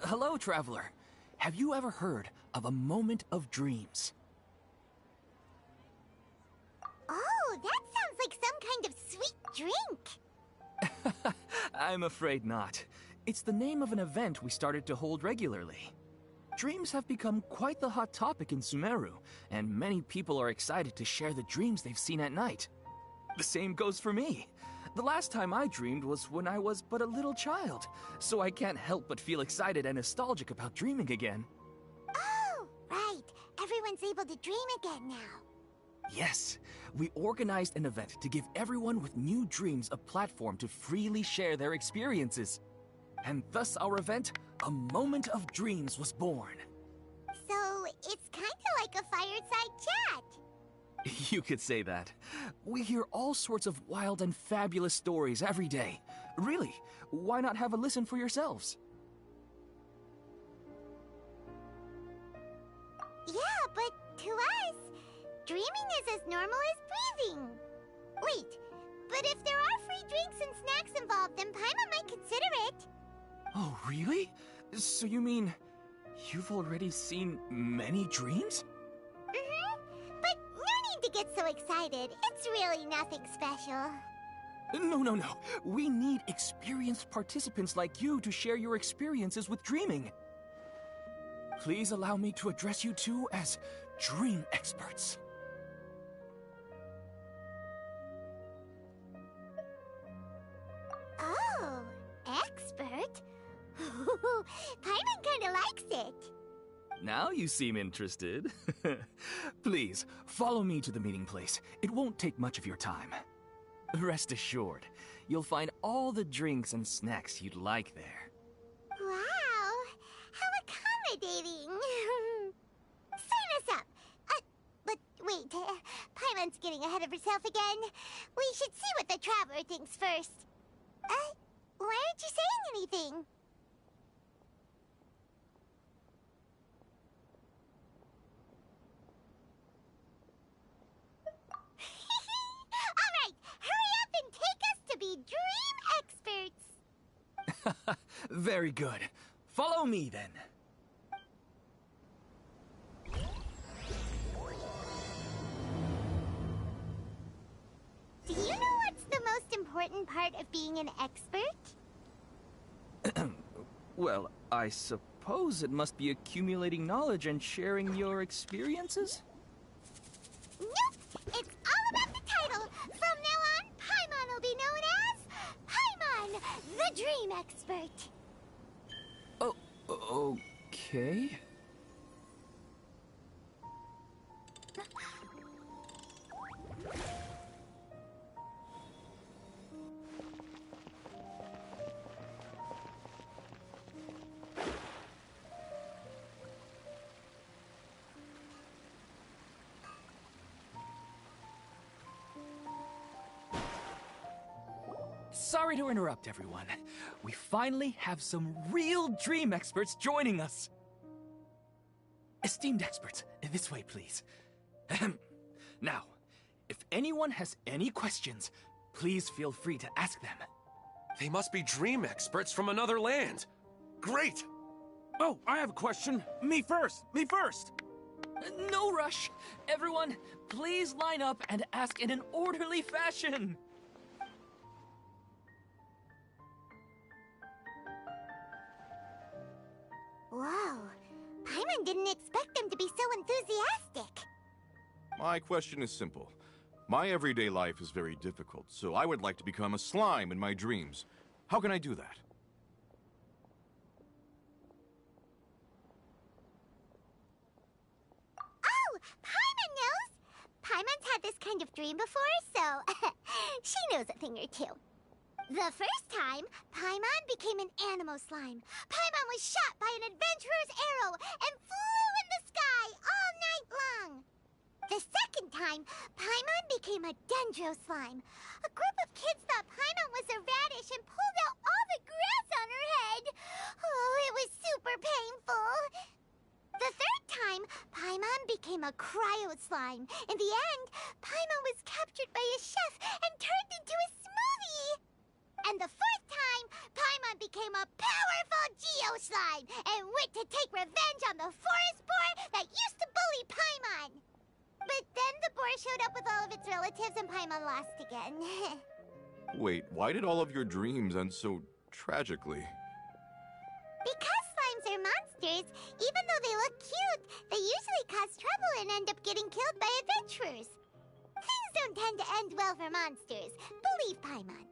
Hello, traveler. Have you ever heard of a moment of dreams? Oh, that sounds like some kind of sweet drink. I'm afraid not. It's the name of an event we started to hold regularly. Dreams have become quite the hot topic in Sumeru, and many people are excited to share the dreams they've seen at night. The same goes for me. The last time I dreamed was when I was but a little child, so I can't help but feel excited and nostalgic about dreaming again. Oh, right. Everyone's able to dream again now. Yes, we organized an event to give everyone with new dreams a platform to freely share their experiences. And thus our event, A Moment of Dreams, was born. So, it's kind of like a fireside chat. You could say that. We hear all sorts of wild and fabulous stories every day. Really, why not have a listen for yourselves? Yeah, but to us, dreaming is as normal as breathing. Wait, but if there are free drinks and snacks involved, then Paimon might consider it. Oh, really? So you mean you've already seen many dreams? But no need to get so excited. It's really nothing special. No. We need experienced participants like you to share your experiences with dreaming. Please allow me to address you two as dream experts. Oh, expert? Paimon kinda likes it. Now you seem interested. Please, follow me to the meeting place. It won't take much of your time. Rest assured, you'll find all the drinks and snacks you'd like there. Wow, how accommodating. Sign us up. But wait, Paimon's getting ahead of herself again. We should see what the traveler thinks first. Why aren't you saying anything? Alright, hurry up and take us to be dream experts! Very good. Follow me then. Do you know what's the most important part of being an expert? Well, I suppose it must be accumulating knowledge and sharing your experiences? Nope! It's all about the title! From now on, Paimon will be known as Paimon, the Dream Expert! Oh, okay. Sorry to interrupt, everyone. We finally have some real dream experts joining us. Esteemed experts, this way, please. Now, If anyone has any questions, please feel free to ask them. They must be dream experts from another land. Great! Oh, I have a question. Me first! Me first! No rush. Everyone, please line up and ask in an orderly fashion. Whoa. Paimon didn't expect them to be so enthusiastic. My question is simple. My everyday life is very difficult, so I would like to become a slime in my dreams. How can I do that? Oh, Paimon knows! Paimon's had this kind of dream before, so she knows a thing or two. The first time, Paimon became an animal slime. Paimon was shot by an adventurer's arrow and flew in the sky all night long. The second time, Paimon became a dendro slime. A group of kids thought Paimon was a radish and pulled out all the grass on her head. Oh, it was super painful. The third time, Paimon became a cryo slime. In the end, Paimon was captured by a chef and turned into a smoothie. And the fourth time, Paimon became a powerful Geo slime and went to take revenge on the forest boar that used to bully Paimon. But then the boar showed up with all of its relatives and Paimon lost again. Wait, why did all of your dreams end so tragically? Because slimes are monsters, even though they look cute, they usually cause trouble and end up getting killed by adventurers. Things don't tend to end well for monsters. Believe Paimon.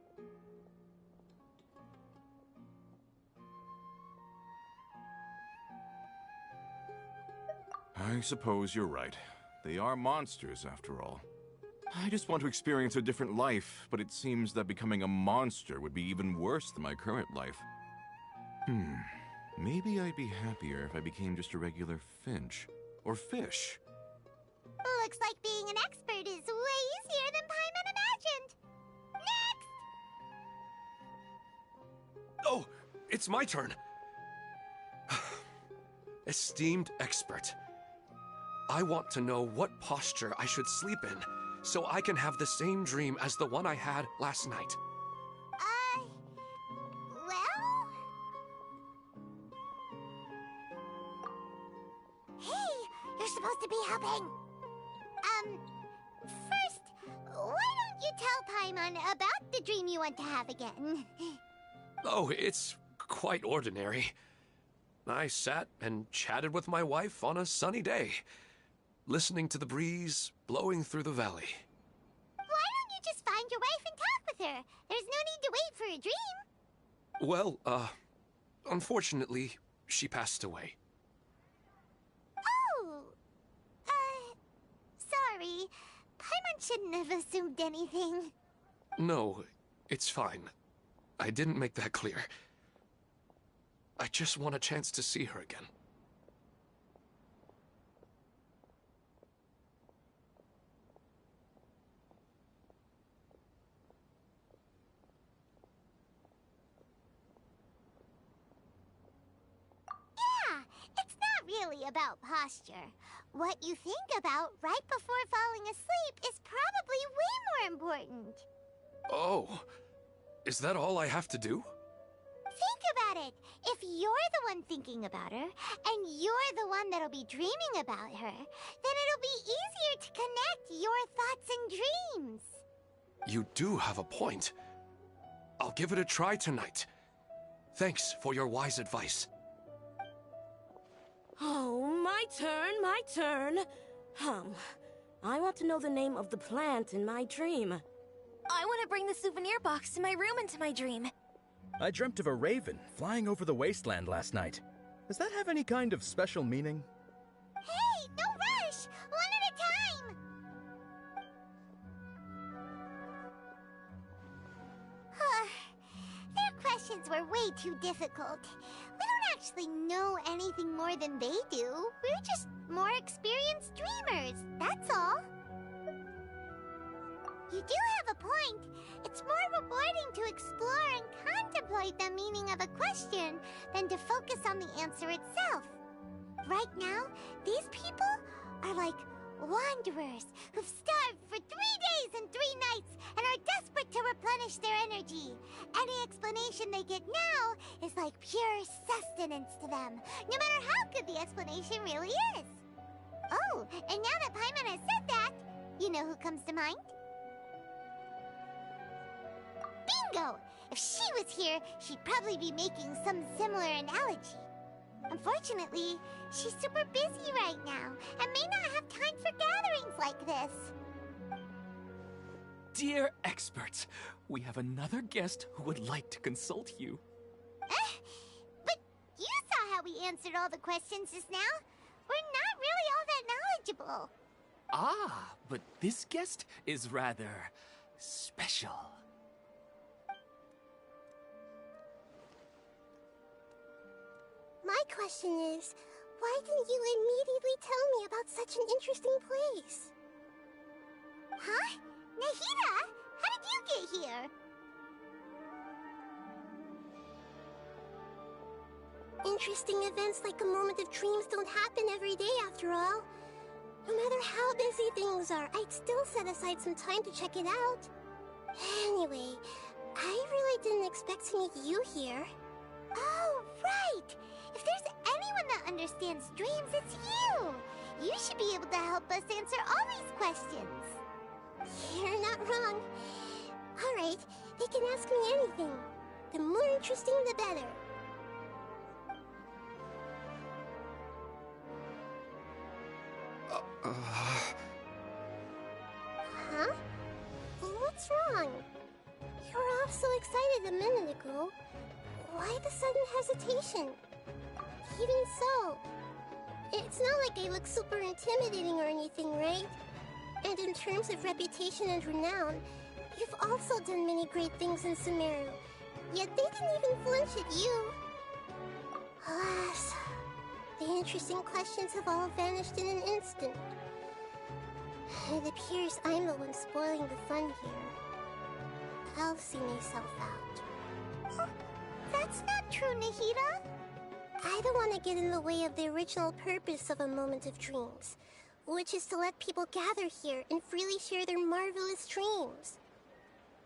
I suppose you're right. They are monsters, after all. I just want to experience a different life, but it seems that becoming a monster would be even worse than my current life. Maybe I'd be happier if I became just a regular finch. Or fish. Looks like being an expert is way easier than Paimon imagined. Next! Oh, it's my turn. Esteemed expert. I want to know what posture I should sleep in, so I can have the same dream as the one I had last night. Well? Hey, you're supposed to be helping. First, why don't you tell Paimon about the dream you want to have again? Oh, it's quite ordinary. I sat and chatted with my wife on a sunny day, listening to the breeze blowing through the valley. Why don't you just find your wife and talk with her? There's no need to wait for a dream. Well, unfortunately, she passed away. Oh, sorry. Paimon shouldn't have assumed anything. No, it's fine. I didn't make that clear. I just want a chance to see her again. Yeah, it's not really about posture. What you think about right before falling asleep is probably way more important. Oh, is that all I have to do? Think about it. If you're the one thinking about her, and you're the one that'll be dreaming about her, then it'll be easier to connect your thoughts and dreams. You do have a point. I'll give it a try tonight. Thanks for your wise advice. Oh, my turn. I want to know the name of the plant in my dream. I want to bring the souvenir box to my room into my dream. I dreamt of a raven flying over the wasteland last night. Does that have any kind of special meaning? Hey, no rush! One at a time! Their questions were way too difficult. We don't actually know anything more than they do. We're just more experienced dreamers, that's all. You do have a point. It's more rewarding to explore and contemplate the meaning of a question than to focus on the answer itself. Right now, these people are like Wanderers who've starved for 3 days and 3 nights and are desperate to replenish their energy. Any explanation they get now is like pure sustenance to them, no matter how good the explanation really is. Oh, and now that Paimon has said that, you know who comes to mind? Bingo! If she was here, she'd probably be making some similar analogy. Unfortunately, she's super busy right now and may not have time for gatherings like this. Dear experts, we have another guest who would like to consult you. But you saw how we answered all the questions just now. We're not really all that knowledgeable. Ah, but this guest is rather special. My question is, why didn't you immediately tell me about such an interesting place? Huh? Nahida? How did you get here? Interesting events like a moment of dreams don't happen every day after all. No matter how busy things are, I'd still set aside some time to check it out. Anyway, I really didn't expect to meet you here. Oh, right! If there's anyone that understands dreams, it's you! You should be able to help us answer all these questions. You're not wrong. Alright, they can ask me anything. The more interesting, the better. Huh? What's wrong? You were all so excited a minute ago. Why the sudden hesitation? Even so, it's not like I look super intimidating or anything, right? And in terms of reputation and renown, you've also done many great things in Sumeru, yet they didn't even flinch at you. Alas, the interesting questions have all vanished in an instant. It appears I'm the one spoiling the fun here. I'll see myself out. That's not true, Nahida. I don't want to get in the way of the original purpose of a moment of dreams, which is to let people gather here and freely share their marvelous dreams.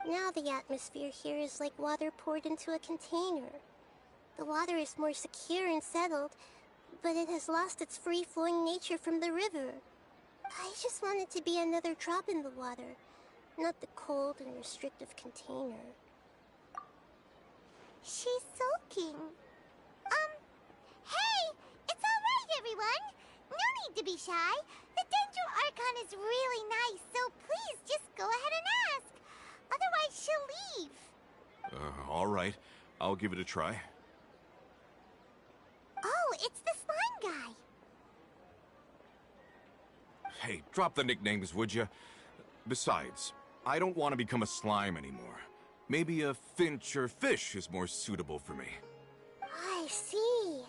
Now the atmosphere here is like water poured into a container. The water is more secure and settled, but it has lost its free-flowing nature from the river. I just want it to be another drop in the water, not the cold and restrictive container. She's sulking. Hey! It's alright, everyone! No need to be shy. The Dendro Archon is really nice, so please just go ahead and ask. Otherwise, she'll leave. Alright. I'll give it a try. Oh, it's the slime guy. Hey, drop the nicknames, would you? Besides, I don't want to become a slime anymore. Maybe a finch or fish is more suitable for me. I see.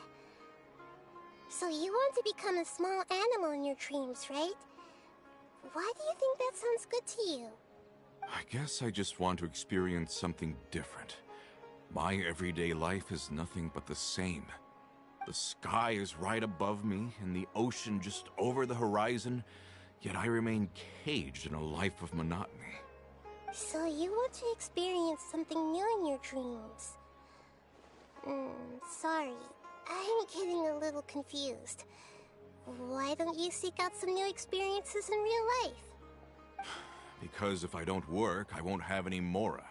So you want to become a small animal in your dreams, right? Why do you think that sounds good to you? I guess I just want to experience something different. My everyday life is nothing but the same. The sky is right above me, and the ocean just over the horizon, yet I remain caged in a life of monotony. So you want to experience something new in your dreams? Sorry. I'm getting a little confused. Why don't you seek out some new experiences in real life? Because if I don't work, I won't have any Mora.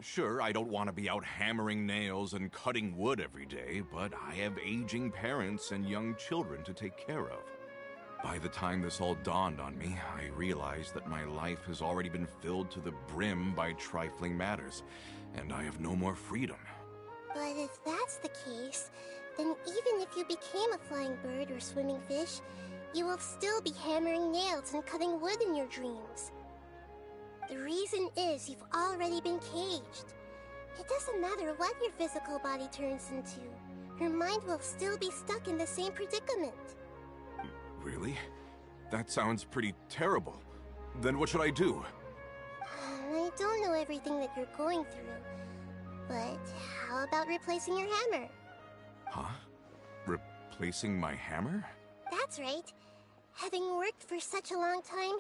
Sure, I don't want to be out hammering nails and cutting wood every day, but I have aging parents and young children to take care of. By the time this all dawned on me, I realized that my life has already been filled to the brim by trifling matters, and I have no more freedom. But if that's the case, then even if you became a flying bird or swimming fish, you will still be hammering nails and cutting wood in your dreams. The reason is you've already been caged. It doesn't matter what your physical body turns into. Your mind will still be stuck in the same predicament. Really? That sounds pretty terrible. Then what should I do? I don't know everything that you're going through, but how about replacing your hammer? Huh? Replacing my hammer? That's right. Having worked for such a long time,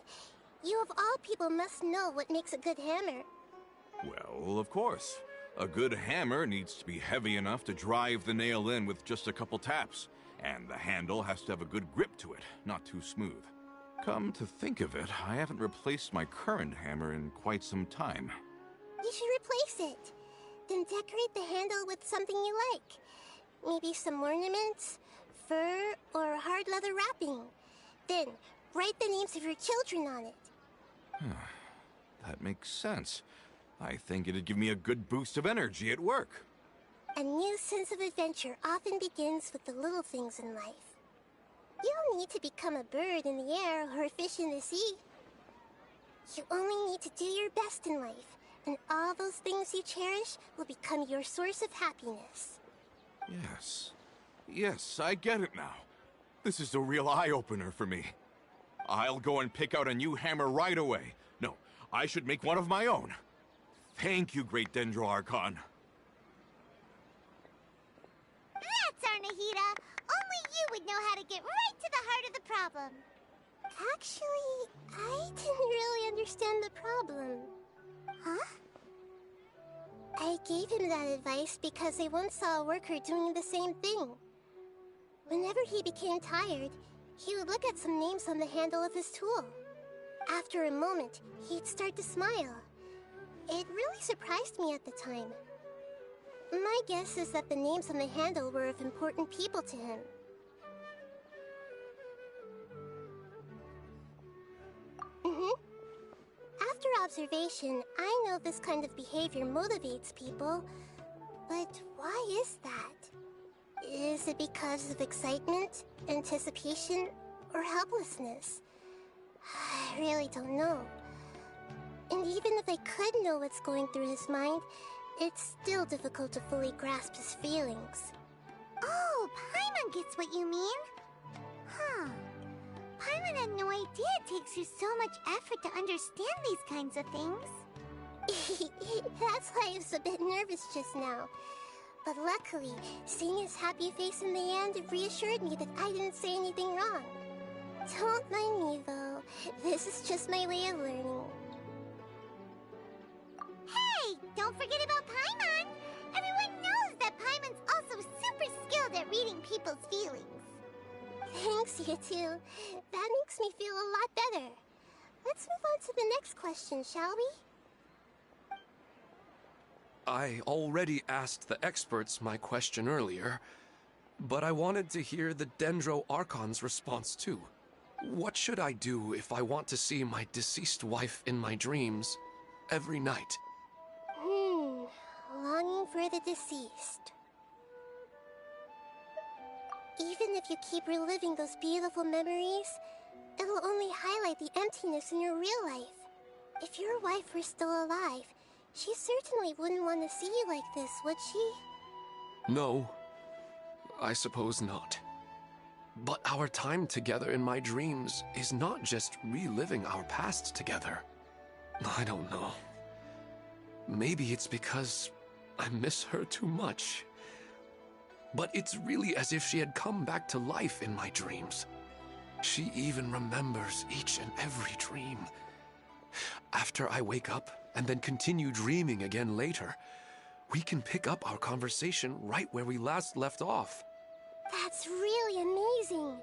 you of all people must know what makes a good hammer. Well, of course. A good hammer needs to be heavy enough to drive the nail in with just a couple taps, and the handle has to have a good grip to it, not too smooth. Come to think of it, I haven't replaced my current hammer in quite some time. You should replace it. Then decorate the handle with something you like. Maybe some ornaments, fur, or hard leather wrapping. Then, write the names of your children on it. That makes sense. I think it'd give me a good boost of energy at work. A new sense of adventure often begins with the little things in life. You don't need to become a bird in the air or a fish in the sea. You only need to do your best in life, and all those things you cherish will become your source of happiness. Yes. Yes, I get it now. This is a real eye-opener for me. I'll go and pick out a new hammer right away. No, I should make one of my own. Thank you, Great Dendro Archon. That's our Nahida. Only you would know how to get right to the heart of the problem. Actually, I didn't really understand the problem. Huh? I gave him that advice because I once saw a worker doing the same thing. Whenever he became tired, he would look at some names on the handle of his tool. After a moment, he'd start to smile. It really surprised me at the time. My guess is that the names on the handle were of important people to him. After observation, I know this kind of behavior motivates people. But why is that? Is it because of excitement, anticipation, or helplessness? I really don't know. And even if I could know what's going through his mind, it's still difficult to fully grasp his feelings. Oh, Paimon gets what you mean. Huh. Paimon had no idea it takes you so much effort to understand these kinds of things. That's why I was a bit nervous just now. But luckily, seeing his happy face in the end reassured me that I didn't say anything wrong. Don't mind me, though. This is just my way of learning. Hey, don't forget about Paimon! Everyone knows that Paimon's also super skilled at reading people's feelings. Thanks, you too. That makes me feel a lot better. Let's move on to the next question, shall we? I already asked the experts my question earlier, but I wanted to hear the Dendro Archon's response too. What should I do if I want to see my deceased wife in my dreams every night? Longing for the deceased. Even if you keep reliving those beautiful memories, it'll only highlight the emptiness in your real life. If your wife were still alive, she certainly wouldn't want to see you like this, would she? No, I suppose not. But our time together in my dreams is not just reliving our past together. I don't know. Maybe it's because I miss her too much. But it's really as if she had come back to life in my dreams. She even remembers each and every dream. After I wake up and then continue dreaming again later, we can pick up our conversation right where we last left off. That's really amazing.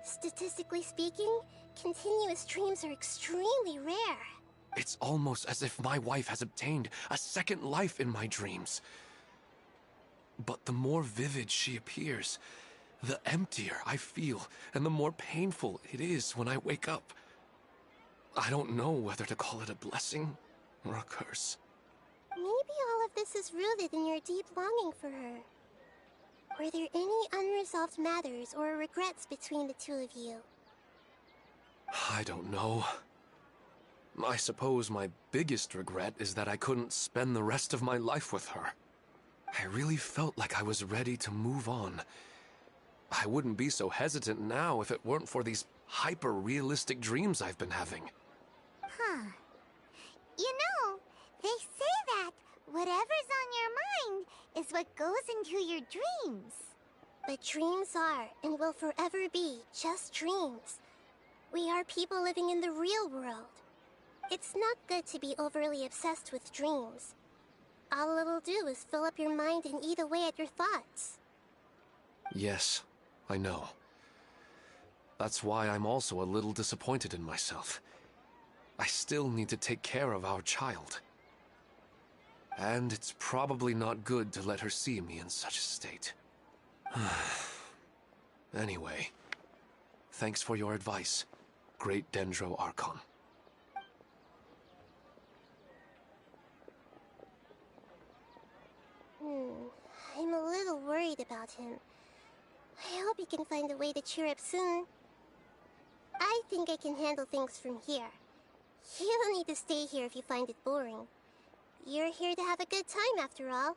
Statistically speaking, continuous dreams are extremely rare. It's almost as if my wife has obtained a second life in my dreams. But the more vivid she appears, the emptier I feel, and the more painful it is when I wake up. I don't know whether to call it a blessing or a curse. Maybe all of this is rooted in your deep longing for her. Were there any unresolved matters or regrets between the two of you? I don't know. I suppose my biggest regret is that I couldn't spend the rest of my life with her. I really felt like I was ready to move on. I wouldn't be so hesitant now if it weren't for these hyper-realistic dreams I've been having. Huh. You know, they say that whatever's on your mind is what goes into your dreams. But dreams are, and will forever be, just dreams. We are people living in the real world. It's not good to be overly obsessed with dreams. All it'll do is fill up your mind and eat away at your thoughts. Yes, I know. That's why I'm also a little disappointed in myself. I still need to take care of our child. And it's probably not good to let her see me in such a state. Anyway, thanks for your advice, Great Dendro Archon. I'm a little worried about him. I hope he can find a way to cheer up soon. I think I can handle things from here. You don't need to stay here if you find it boring. You're here to have a good time after all.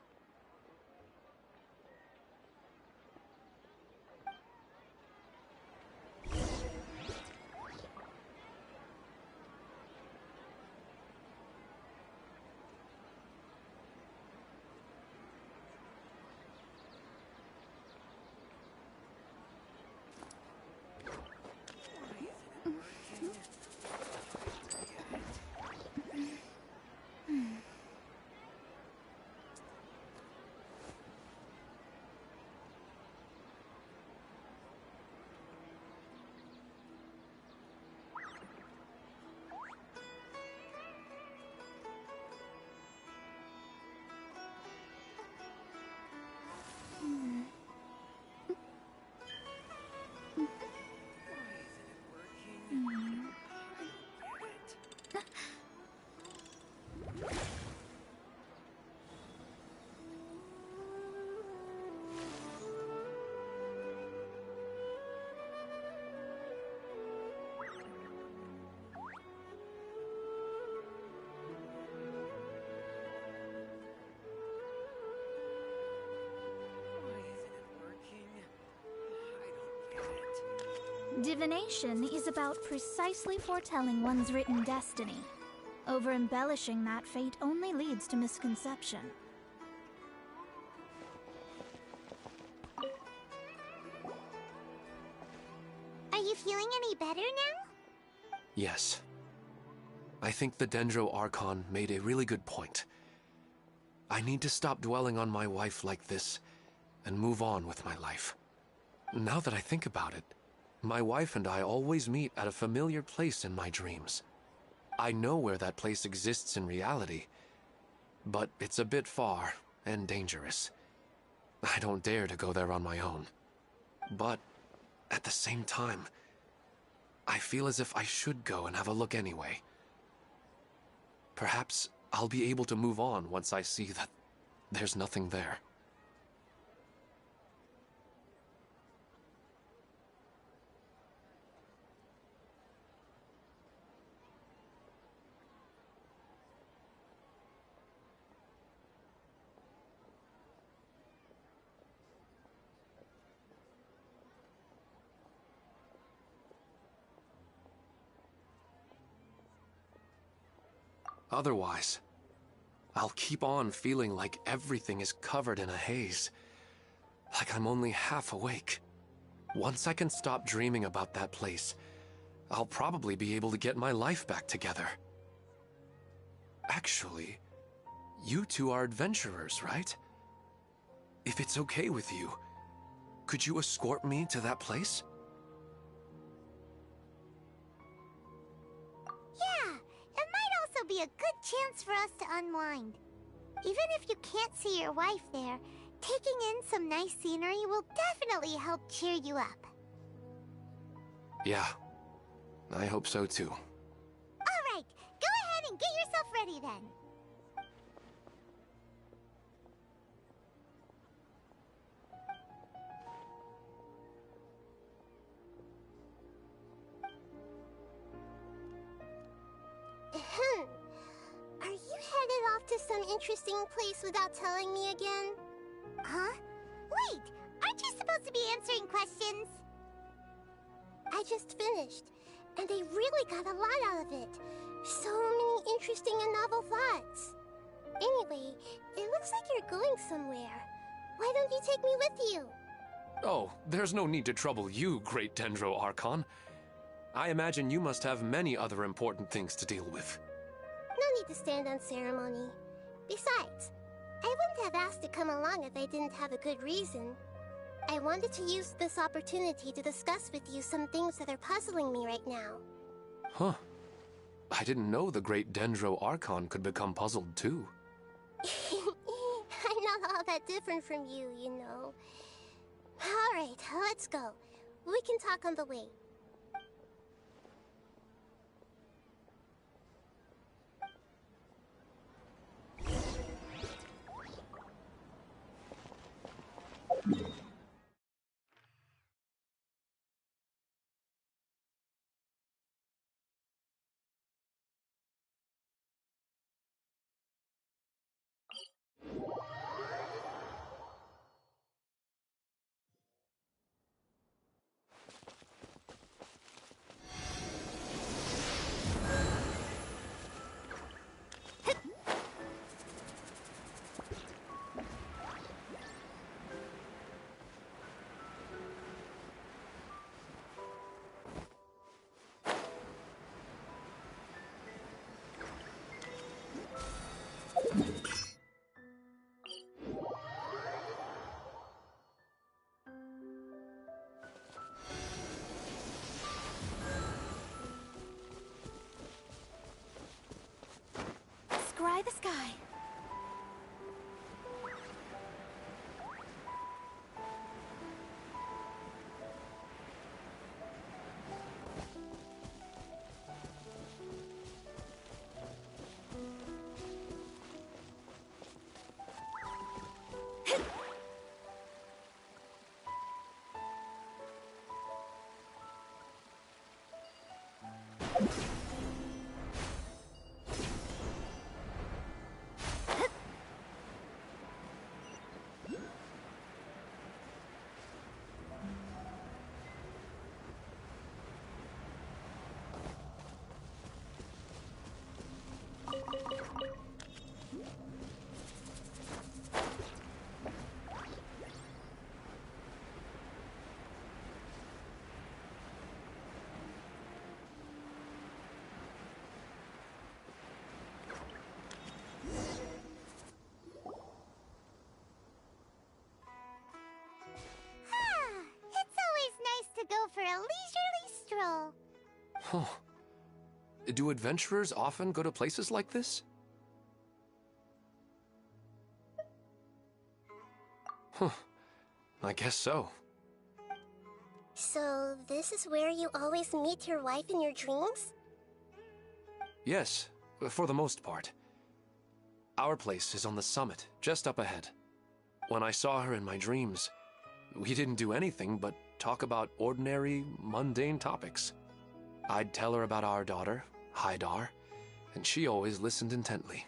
Divination is about precisely foretelling one's written destiny. Over-embellishing that fate only leads to misconception. Are you feeling any better now? Yes. I think the Dendro Archon made a really good point. I need to stop dwelling on my wife like this and move on with my life. Now that I think about it, my wife and I always meet at a familiar place in my dreams. I know where that place exists in reality, but it's a bit far and dangerous. I don't dare to go there on my own. But at the same time, I feel as if I should go and have a look anyway. Perhaps I'll be able to move on once I see that there's nothing there. Otherwise, I'll keep on feeling like everything is covered in a haze. Like I'm only half awake. Once I can stop dreaming about that place, I'll probably be able to get my life back together. Actually, you two are adventurers, right? If it's okay with you, could you escort me to that place? Be a good chance for us to unwind. Even if you can't see your wife there, taking in some nice scenery will definitely help cheer you up. Yeah, I hope so too. Alright, go ahead and get yourself ready then. Are you headed off to some interesting place without telling me again? Huh? Wait, aren't you supposed to be answering questions? I just finished, and I really got a lot out of it. So many interesting and novel thoughts. Anyway, it looks like you're going somewhere. Why don't you take me with you? Oh, there's no need to trouble you, Great Dendro Archon. I imagine you must have many other important things to deal with. No need to stand on ceremony. Besides, I wouldn't have asked to come along if I didn't have a good reason. I wanted to use this opportunity to discuss with you some things that are puzzling me right now. Huh. I didn't know the great Dendro Archon could become puzzled too. I'm not all that different from you, you know. Alright, let's go. We can talk on the way. Scry the sky. It's always nice to go for a leisurely stroll. Huh. Do adventurers often go to places like this? Huh. I guess so. So, this is where you always meet your wife in your dreams? Yes, for the most part. Our place is on the summit, just up ahead. When I saw her in my dreams, we didn't do anything but talk about ordinary, mundane topics. I'd tell her about our daughter, Haidar, and she always listened intently.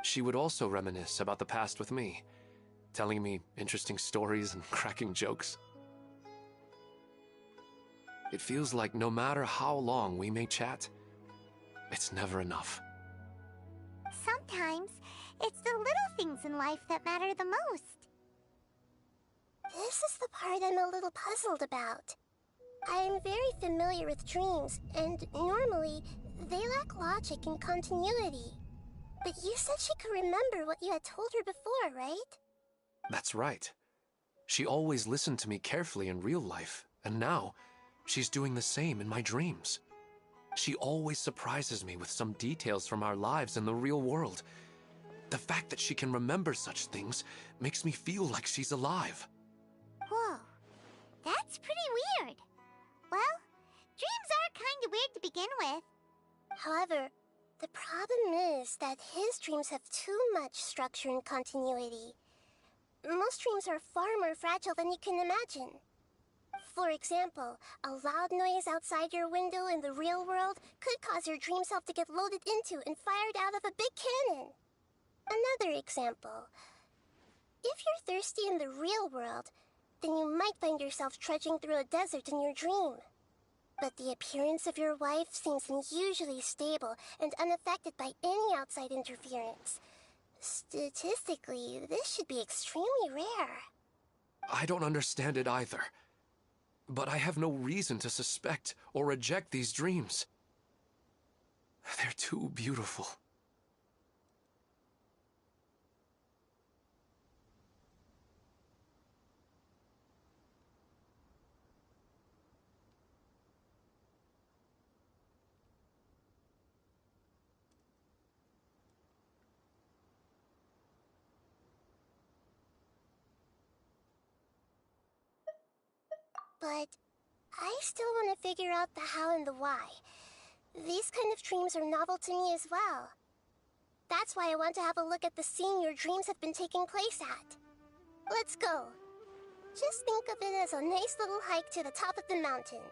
She would also reminisce about the past with me, telling me interesting stories and cracking jokes. It feels like no matter how long we may chat, it's never enough. Sometimes, it's the little things in life that matter the most. This is the part I'm a little puzzled about. I'm very familiar with dreams, and normally, they lack logic and continuity. But you said she could remember what you had told her before, right? That's right. She always listened to me carefully in real life, and now, she's doing the same in my dreams. She always surprises me with some details from our lives in the real world. The fact that she can remember such things makes me feel like she's alive. Whoa, that's pretty weird. Well, dreams are kind of weird to begin with. However, the problem is that his dreams have too much structure and continuity. Most dreams are far more fragile than you can imagine. For example, a loud noise outside your window in the real world could cause your dream self to get loaded into and fired out of a big cannon. Another example. If you're thirsty in the real world, then you might find yourself trudging through a desert in your dream. But the appearance of your wife seems unusually stable and unaffected by any outside interference. Statistically, this should be extremely rare. I don't understand it either. But I have no reason to suspect or reject these dreams. They're too beautiful. But I still want to figure out the how and the why. These kind of dreams are novel to me as well. That's why I want to have a look at the scene your dreams have been taking place at. Let's go. Just think of it as a nice little hike to the top of the mountain.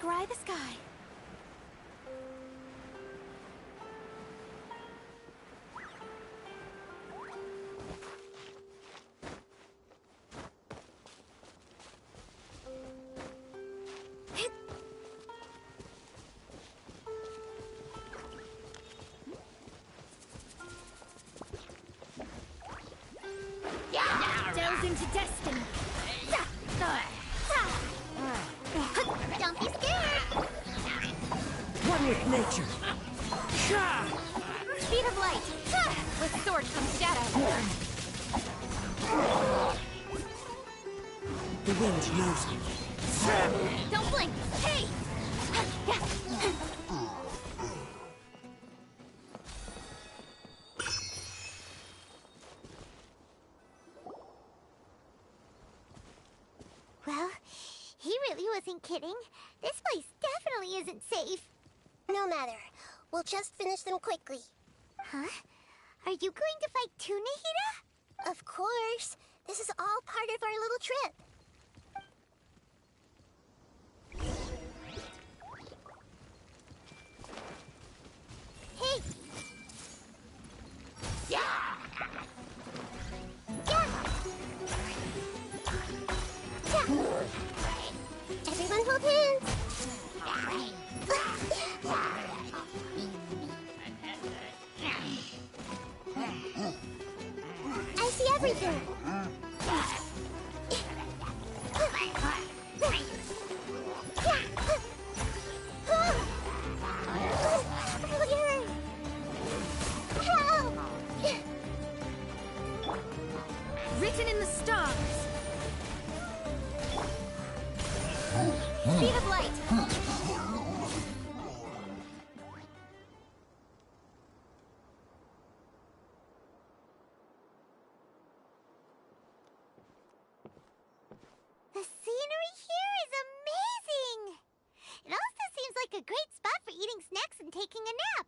Scry the sky. Delves into destiny. Don't be scared. One with nature. Speed of light. With sword comes shadow. The wind knows me. Don't blink. Hey! Well, he really wasn't kidding. This place definitely isn't safe. No matter. We'll just finish them quickly. Huh? Are you going to fight too, Nahida? Of course. This is all part of our little trip. Hey! Everyone hold hands. everything! Written in the stars. Speed of light. The scenery here is amazing! It also seems like a great spot for eating snacks and taking a nap.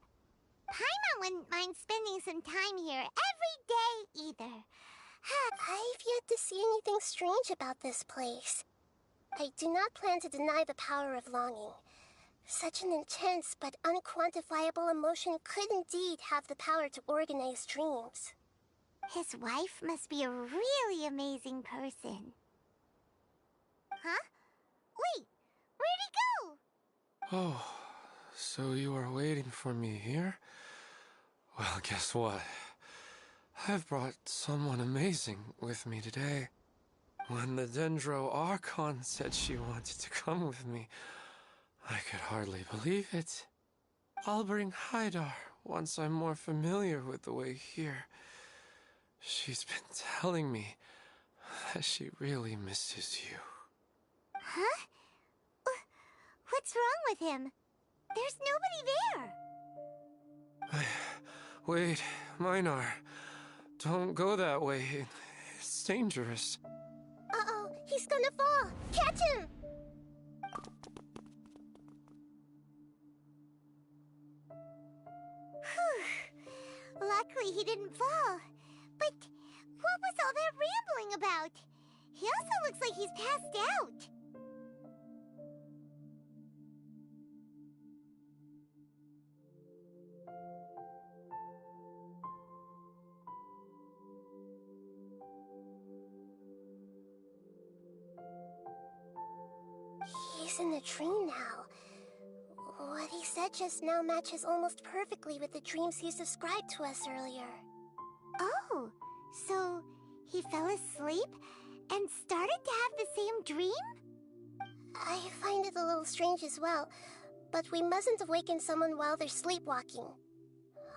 Paimon wouldn't mind spending some time here every day either. I've yet to see anything strange about this place. I do not plan to deny the power of longing. Such an intense but unquantifiable emotion could indeed have the power to organize dreams. His wife must be a really amazing person. Huh? Wait, where'd he go? Oh, so you are waiting for me here? Well, guess what? I've brought someone amazing with me today. When the Dendro Archon said she wanted to come with me, I could hardly believe it. I'll bring Haidar once I'm more familiar with the way here. She's been telling me that she really misses you. Huh? What's wrong with him? There's nobody there. Wait, Minar. Don't go that way. It's dangerous. Uh-oh, he's gonna fall! Catch him! Whew. Luckily he didn't fall. But what was all that rambling about? He also looks like he's passed out. He's in the dream now. What he said just now matches almost perfectly with the dreams he's described to us earlier. Oh, so he fell asleep and started to have the same dream? I find it a little strange as well, but we mustn't awaken someone while they're sleepwalking.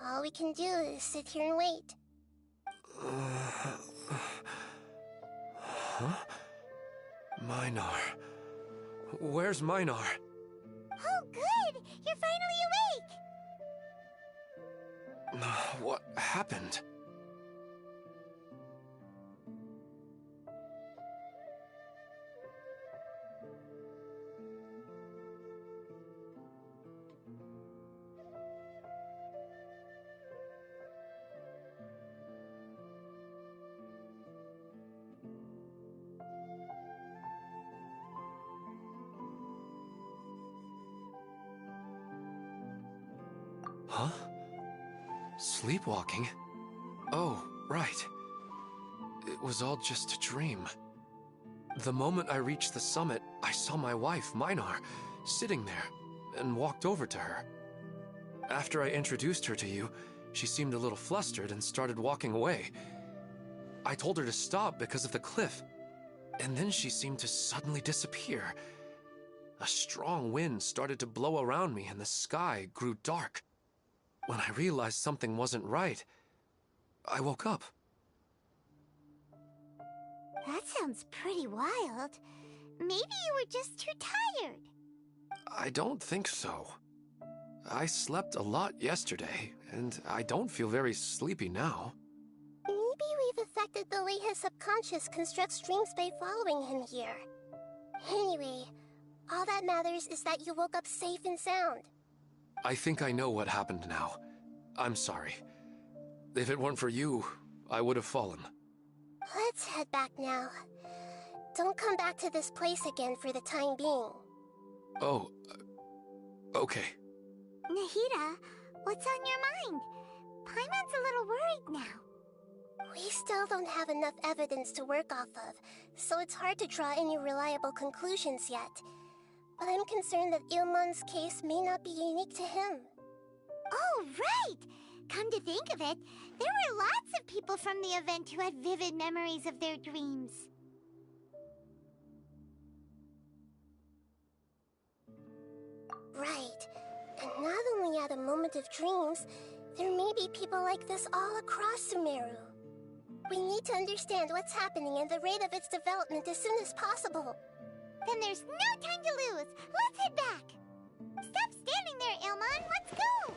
All we can do is sit here and wait. Huh? Minar. Where's Minar? Oh, good! You're finally awake! What happened? Huh? Sleepwalking? Oh, right. It was all just a dream. The moment I reached the summit, I saw my wife, Minar, sitting there, and walked over to her. After I introduced her to you, she seemed a little flustered and started walking away. I told her to stop because of the cliff, and then she seemed to suddenly disappear. A strong wind started to blow around me and the sky grew dark. When I realized something wasn't right, I woke up. That sounds pretty wild. Maybe you were just too tired. I don't think so. I slept a lot yesterday, and I don't feel very sleepy now. Maybe we've affected the way his subconscious constructs dreams by following him here. Anyway, all that matters is that you woke up safe and sound. I think I know what happened now. I'm sorry. If it weren't for you, I would have fallen. Let's head back now. Don't come back to this place again for the time being. Oh, okay. Nahida, what's on your mind? Paimon's a little worried now. We still don't have enough evidence to work off of, so it's hard to draw any reliable conclusions yet. But I'm concerned that Ilmon's case may not be unique to him. Oh, right! Come to think of it, there were lots of people from the event who had vivid memories of their dreams. Right. And not only at a moment of dreams, there may be people like this all across Sumeru. We need to understand what's happening and the rate of its development as soon as possible. Then there's no time to lose. Let's head back. Stop standing there, Ilmon. Let's go.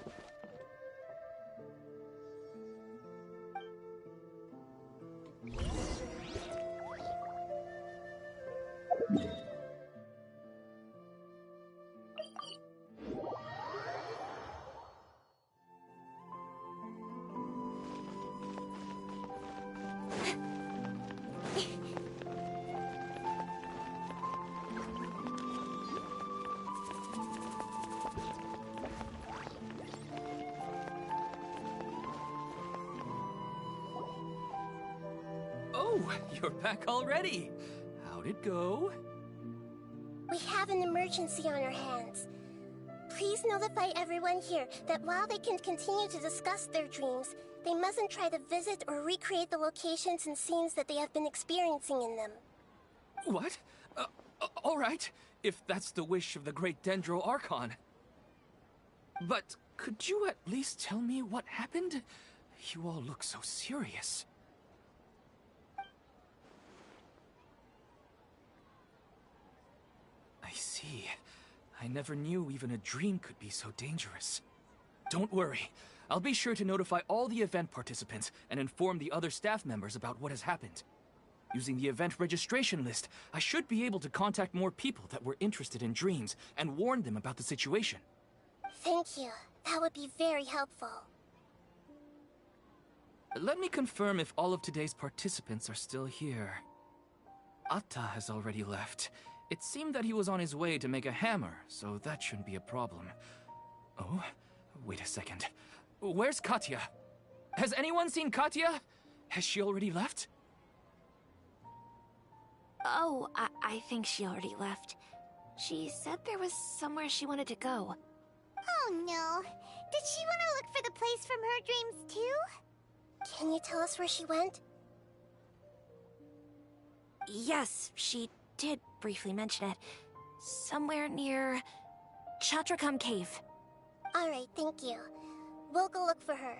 Oh, you're back already. How'd it go? We have an emergency on our hands. Please notify everyone here that while they can continue to discuss their dreams, they mustn't try to visit or recreate the locations and scenes that they have been experiencing in them. What? All right, if that's the wish of the great Dendro Archon. But could you at least tell me what happened? You all look so serious. I see. I never knew even a dream could be so dangerous. Don't worry. I'll be sure to notify all the event participants and inform the other staff members about what has happened. Using the event registration list, I should be able to contact more people that were interested in dreams and warn them about the situation. Thank you. That would be very helpful. Let me confirm if all of today's participants are still here. Atta has already left. It seemed that he was on his way to make a hammer, so that shouldn't be a problem. Oh, wait a second. Where's Katya? Has anyone seen Katya? Has she already left? Oh, I think she already left. She said there was somewhere she wanted to go. Oh no. Did she want to look for the place from her dreams too? Can you tell us where she went? Yes, she did briefly mention it. Somewhere near Chatrakam Cave. Alright, thank you. We'll go look for her.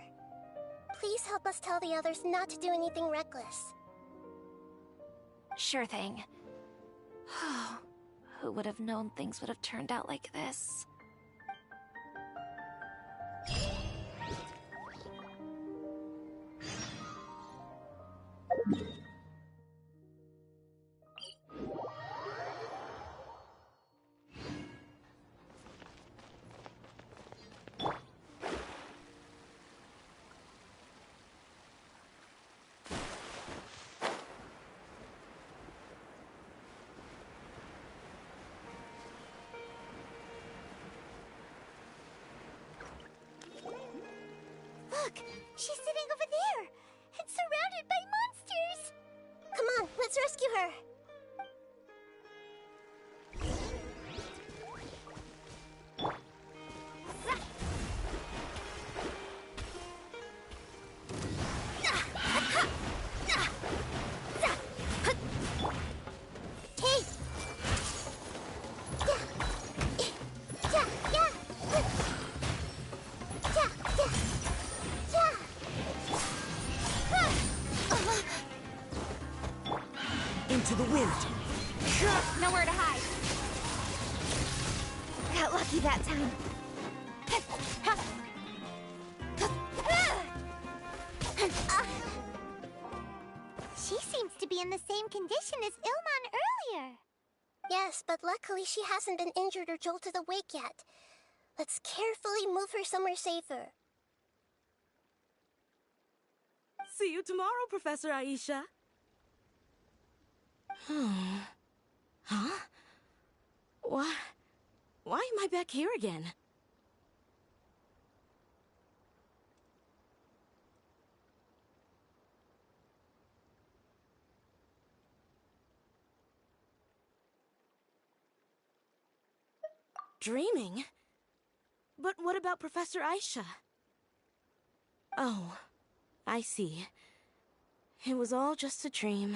Please help us tell the others not to do anything reckless. Sure thing. Who would have known things would have turned out like this? Look, she's sitting over there and surrounded by monsters. Come on, let's rescue her. Into the wind. Nowhere to hide. Got lucky that time. She seems to be in the same condition as Ilmon earlier. Yes, but luckily she hasn't been injured or jolted awake yet. Let's carefully move her somewhere safer. See you tomorrow, Professor Aisha. Huh? Why am I back here again? Dreaming? But what about Professor Aisha? Oh, I see. It was all just a dream.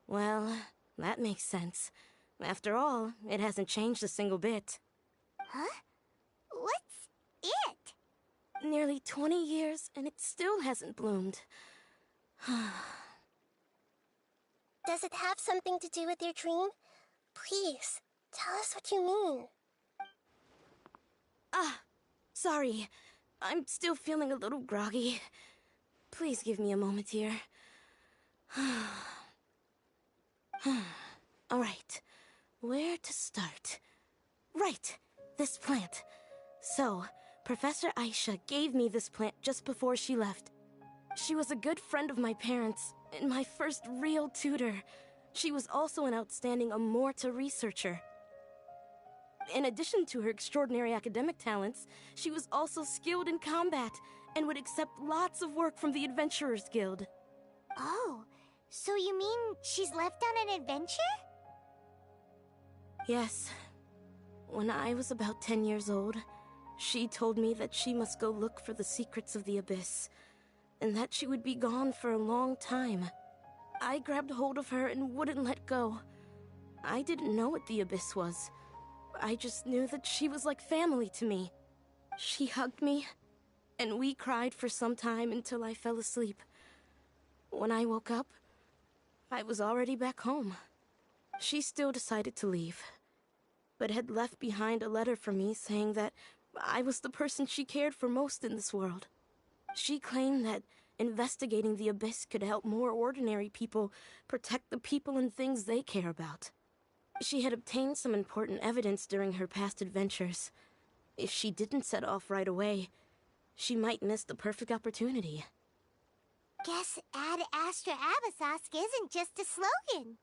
Well, that makes sense. After all, it hasn't changed a single bit. Huh? What's it? Nearly 20 years, and it still hasn't bloomed. Does it have something to do with your dream? Please, tell us what you mean. Sorry. I'm still feeling a little groggy. Please give me a moment here. Alright, where to start? Right, this plant. So, Professor Aisha gave me this plant just before she left. She was a good friend of my parents, and my first real tutor. She was also an outstanding Amorta researcher. In addition to her extraordinary academic talents, she was also skilled in combat, and would accept lots of work from the Adventurers Guild. Oh, so you mean she's left on an adventure? Yes. When I was about 10 years old, she told me that she must go look for the secrets of the Abyss, and that she would be gone for a long time. I grabbed hold of her and wouldn't let go. I didn't know what the Abyss was. I just knew that she was like family to me. She hugged me, and we cried for some time until I fell asleep. When I woke up, I was already back home. She still decided to leave, but had left behind a letter for me saying that I was the person she cared for most in this world. She claimed that investigating the Abyss could help more ordinary people protect the people and things they care about. She had obtained some important evidence during her past adventures. If she didn't set off right away, she might miss the perfect opportunity. Guess Ad Astra Abyssosque isn't just a slogan.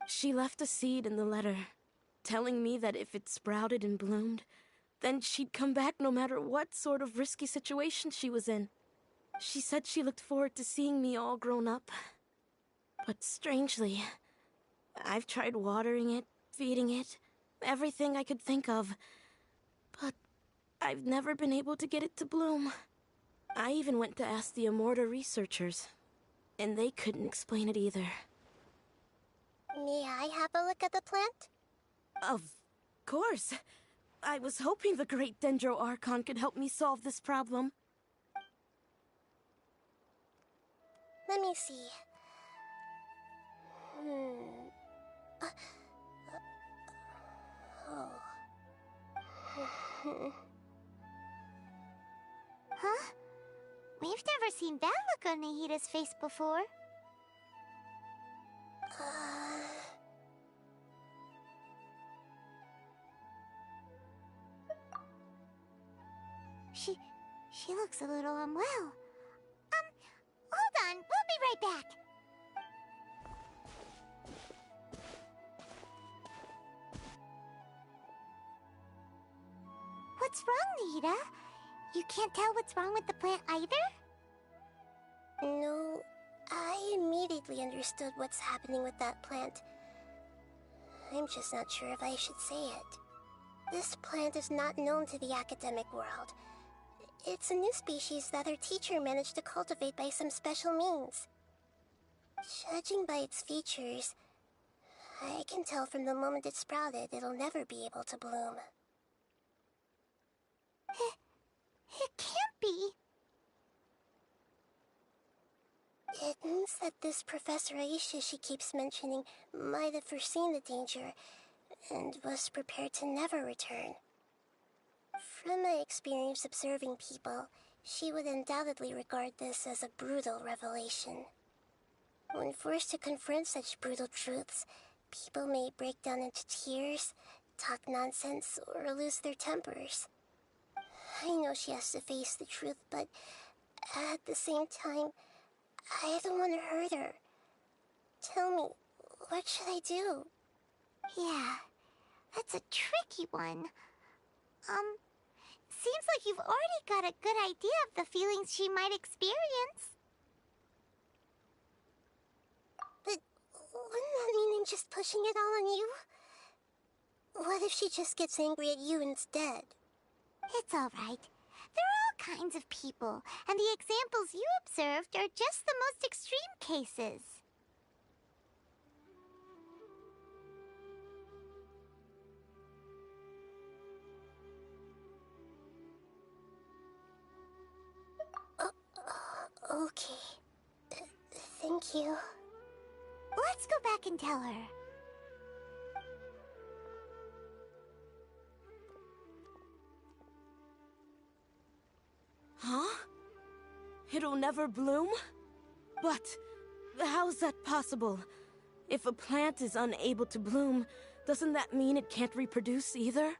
She left a seed in the letter, telling me that if it sprouted and bloomed, then she'd come back no matter what sort of risky situation she was in. She said she looked forward to seeing me all grown up. But strangely, I've tried watering it, feeding it, everything I could think of. But I've never been able to get it to bloom. I even went to ask the Amorta researchers, and they couldn't explain it either. May I have a look at the plant? Of course. I was hoping the great Dendro Archon could help me solve this problem. Let me see. Huh? We've never seen that look on Nahida's face before. She looks a little unwell. Hold on, we'll be right back. What's wrong, Nahida? You can't tell what's wrong with the plant either? No, I immediately understood what's happening with that plant. I'm just not sure if I should say it. This plant is not known to the academic world. It's a new species that our teacher managed to cultivate by some special means. Judging by its features, I can tell from the moment it sprouted it'll never be able to bloom. It can't be. It means that this Professor Aisha she keeps mentioning might have foreseen the danger and was prepared to never return. From my experience observing people, she would undoubtedly regard this as a brutal revelation. When forced to confront such brutal truths, people may break down into tears, talk nonsense, or lose their tempers. I know she has to face the truth, but at the same time, I don't want to hurt her. Tell me, what should I do? Yeah, that's a tricky one. Seems like you've already got a good idea of the feelings she might experience. But wouldn't that mean I'm just pushing it all on you? What if she just gets angry at you instead? It's all right. There are all kinds of people, and the examples you observed are just the most extreme cases. Okay. Thank you. Let's go back and tell her. Huh? It'll never bloom? But how's that possible? If a plant is unable to bloom, doesn't that mean it can't reproduce either?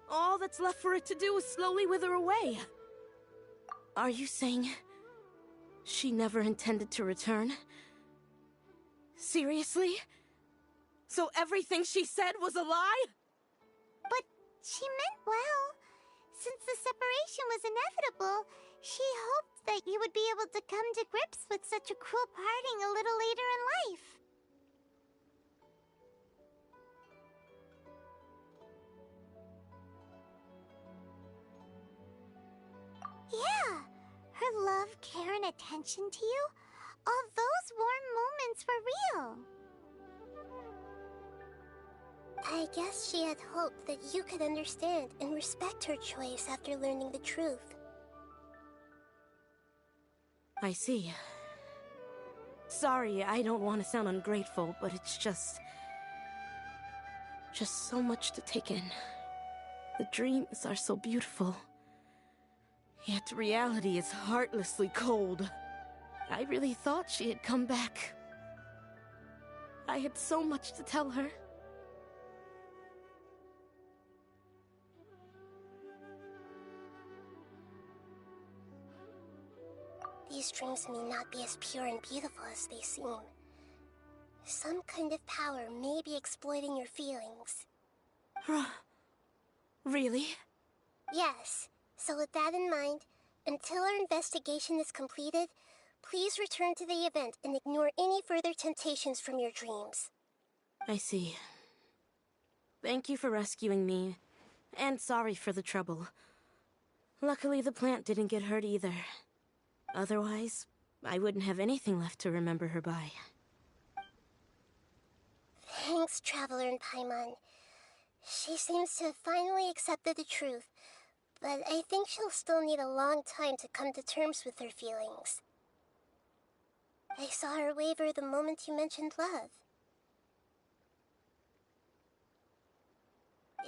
All that's left for it to do is slowly wither away. Are you saying she never intended to return? Seriously? So everything she said was a lie? But she meant well. Since the separation was inevitable, she hoped that you would be able to come to grips with such a cruel parting a little later in life. Yeah, her love, care, and attention to you, all those warm moments were real. I guess she had hoped that you could understand and respect her choice after learning the truth. I see. Sorry, I don't want to sound ungrateful, but it's just so much to take in. The dreams are so beautiful. Yet reality is heartlessly cold. I really thought she had come back. I had so much to tell her. These dreams may not be as pure and beautiful as they seem. Some kind of power may be exploiting your feelings. Really? Yes. So with that in mind, until our investigation is completed, please return to the event and ignore any further temptations from your dreams. I see. Thank you for rescuing me, and sorry for the trouble. Luckily, the plant didn't get hurt either. Otherwise, I wouldn't have anything left to remember her by. Thanks, Traveler and Paimon. She seems to have finally accepted the truth, but I think she'll still need a long time to come to terms with her feelings. I saw her waver the moment you mentioned love.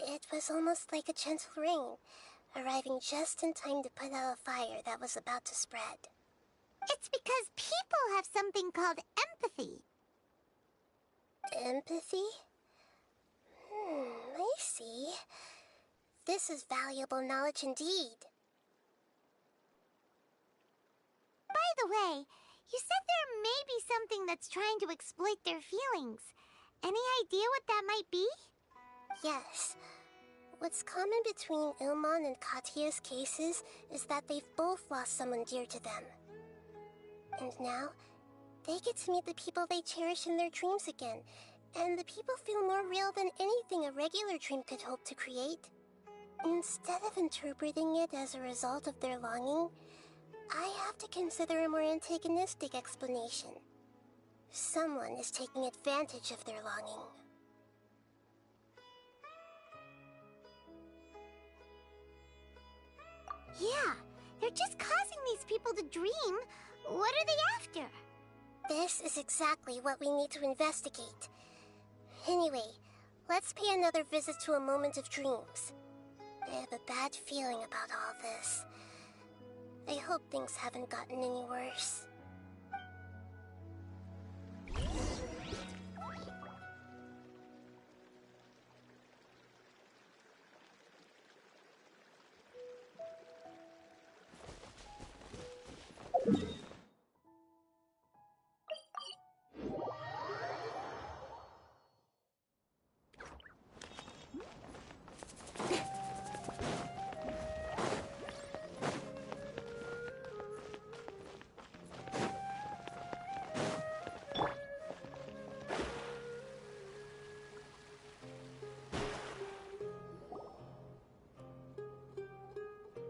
It was almost like a gentle rain, arriving just in time to put out a fire that was about to spread. It's because people have something called empathy. Empathy? I see. This is valuable knowledge indeed. By the way, you said there may be something that's trying to exploit their feelings. Any idea what that might be? Yes. What's common between Ilmon and Katya's cases is that they've both lost someone dear to them. And now, they get to meet the people they cherish in their dreams again, and the people feel more real than anything a regular dream could hope to create. Instead of interpreting it as a result of their longing, I have to consider a more antagonistic explanation. Someone is taking advantage of their longing. Yeah, they're just causing these people to dream. What are they after? This is exactly what we need to investigate. Anyway, let's pay another visit to a moment of dreams. I have a bad feeling about all this. I hope things haven't gotten any worse.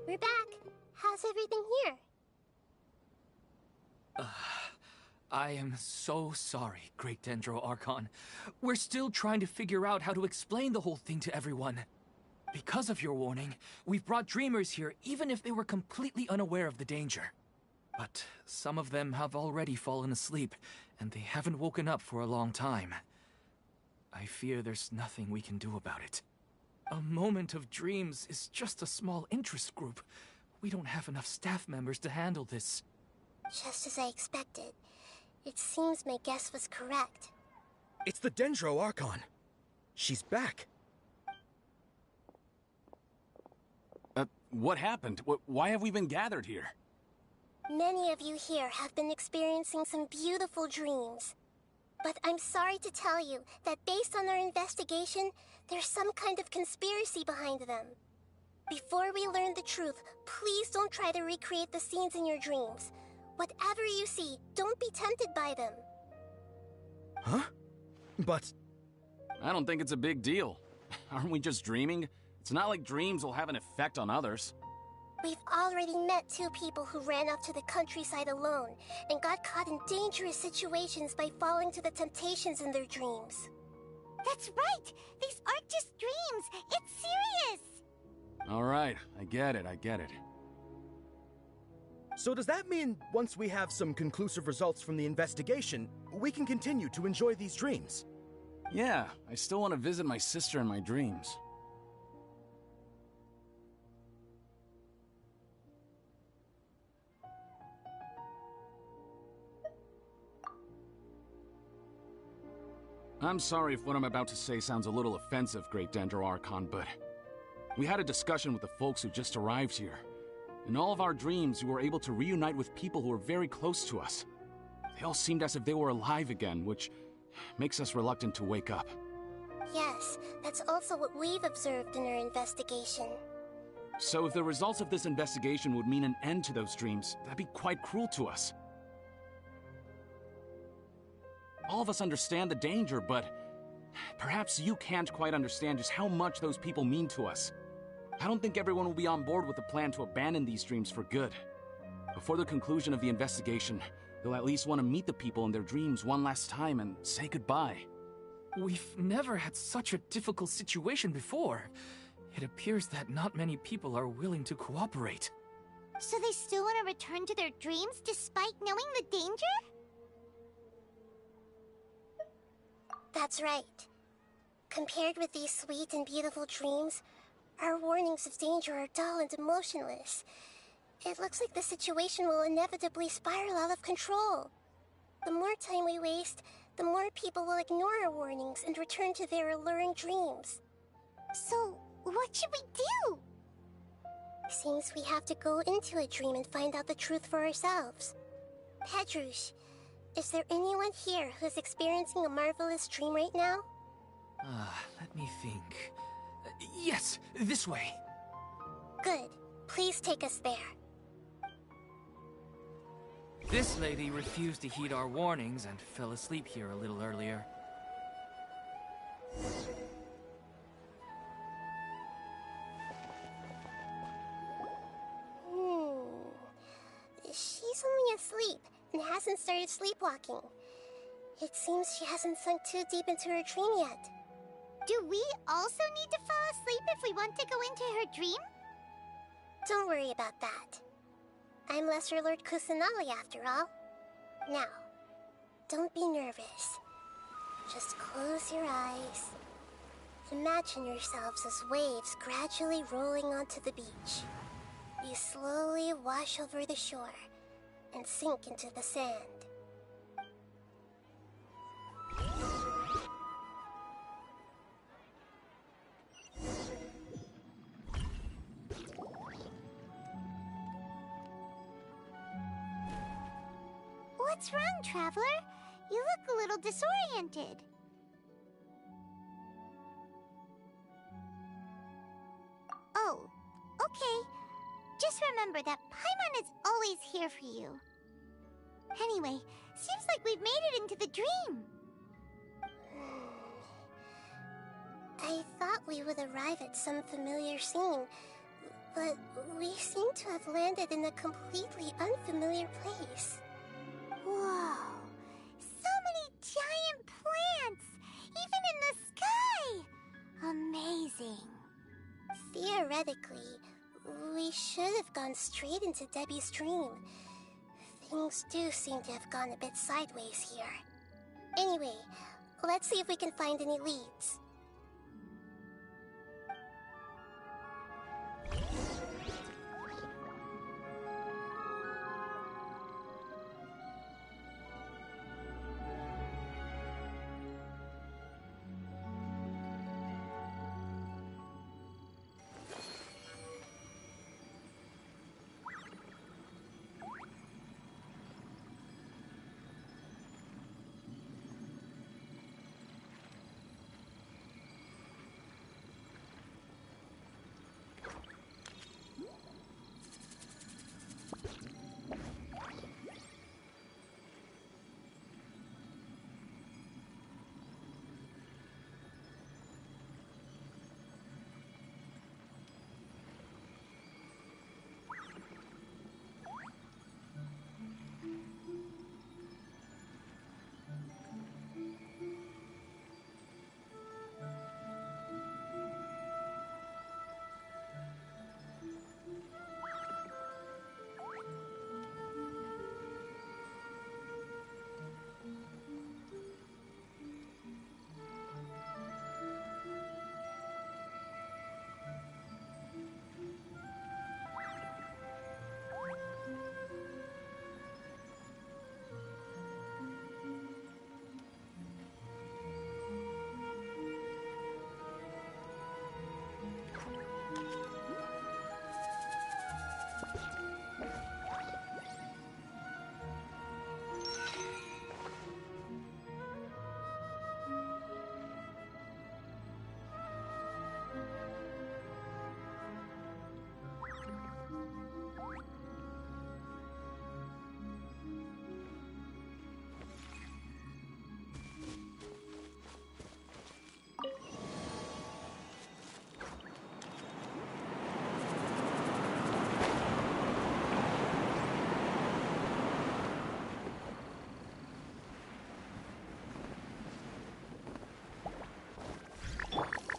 We're back. How's everything here? I am so sorry, Great Dendro Archon. We're still trying to figure out how to explain the whole thing to everyone. Because of your warning, we've brought dreamers here even if they were completely unaware of the danger. But some of them have already fallen asleep, and they haven't woken up for a long time. I fear there's nothing we can do about it. A moment of dreams is just a small interest group. We don't have enough staff members to handle this. Just as I expected. It seems my guess was correct. It's the Dendro Archon. She's back. What happened? Why have we been gathered here? Many of you here have been experiencing some beautiful dreams. But I'm sorry to tell you that based on our investigation, there's some kind of conspiracy behind them. Before we learn the truth, please don't try to recreate the scenes in your dreams. Whatever you see, don't be tempted by them. Huh? But... I don't think it's a big deal. Aren't we just dreaming? It's not like dreams will have an effect on others. We've already met 2 people who ran off to the countryside alone and got caught in dangerous situations by falling to the temptations in their dreams. That's right! These aren't just dreams! It's serious! Alright, I get it. so does that mean once we have some conclusive results from the investigation, we can continue to enjoy these dreams? Yeah, I still want to visit my sister in my dreams. I'm sorry if what I'm about to say sounds a little offensive, Great Dendro Archon, but we had a discussion with the folks who just arrived here. In all of our dreams, we were able to reunite with people who were very close to us. They all seemed as if they were alive again, which makes us reluctant to wake up. Yes, that's also what we've observed in our investigation. So if the results of this investigation would mean an end to those dreams, that'd be quite cruel to us. All of us understand the danger, but perhaps you can't quite understand just how much those people mean to us. I don't think everyone will be on board with the plan to abandon these dreams for good. Before the conclusion of the investigation, they'll at least want to meet the people in their dreams one last time and say goodbye. We've never had such a difficult situation before. It appears that not many people are willing to cooperate. So they still want to return to their dreams despite knowing the danger? That's right. Compared with these sweet and beautiful dreams, our warnings of danger are dull and emotionless. It looks like the situation will inevitably spiral out of control. The more time we waste, the more people will ignore our warnings and return to their alluring dreams. So, what should we do? Seems we have to go into a dream and find out the truth for ourselves. Pedrush, is there anyone here who's experiencing a marvelous dream right now? Let me think. Yes, this way. Good. Please take us there. This lady refused to heed our warnings and fell asleep here a little earlier. She's only asleep and hasn't started sleepwalking. It seems she hasn't sunk too deep into her dream yet. Do we also need to fall asleep if we want to go into her dream? Don't worry about that. I'm Lesser Lord Kusanali after all. Now, don't be nervous. Just close your eyes. Imagine yourselves as waves gradually rolling onto the beach. You slowly wash over the shore and sink into the sand. What's wrong, Traveler? You look a little disoriented. Oh, okay. Just remember that Paimon is always here for you. Anyway, seems like we've made it into the dream. I thought we would arrive at some familiar scene, but we seem to have landed in a completely unfamiliar place. Whoa! So many giant plants! Even in the sky! Amazing. Theoretically, we should have gone straight into Debbie's dream. Things do seem to have gone a bit sideways here. Anyway, let's see if we can find any leads.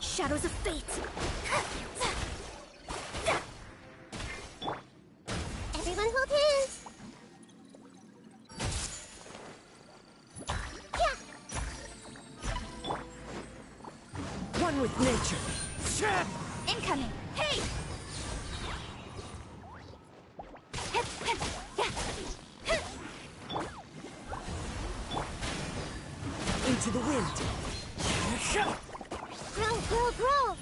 Shadows of fate! Everyone hold hands! One with nature! Incoming! Hey! Into the wind! Grow, grow, grow!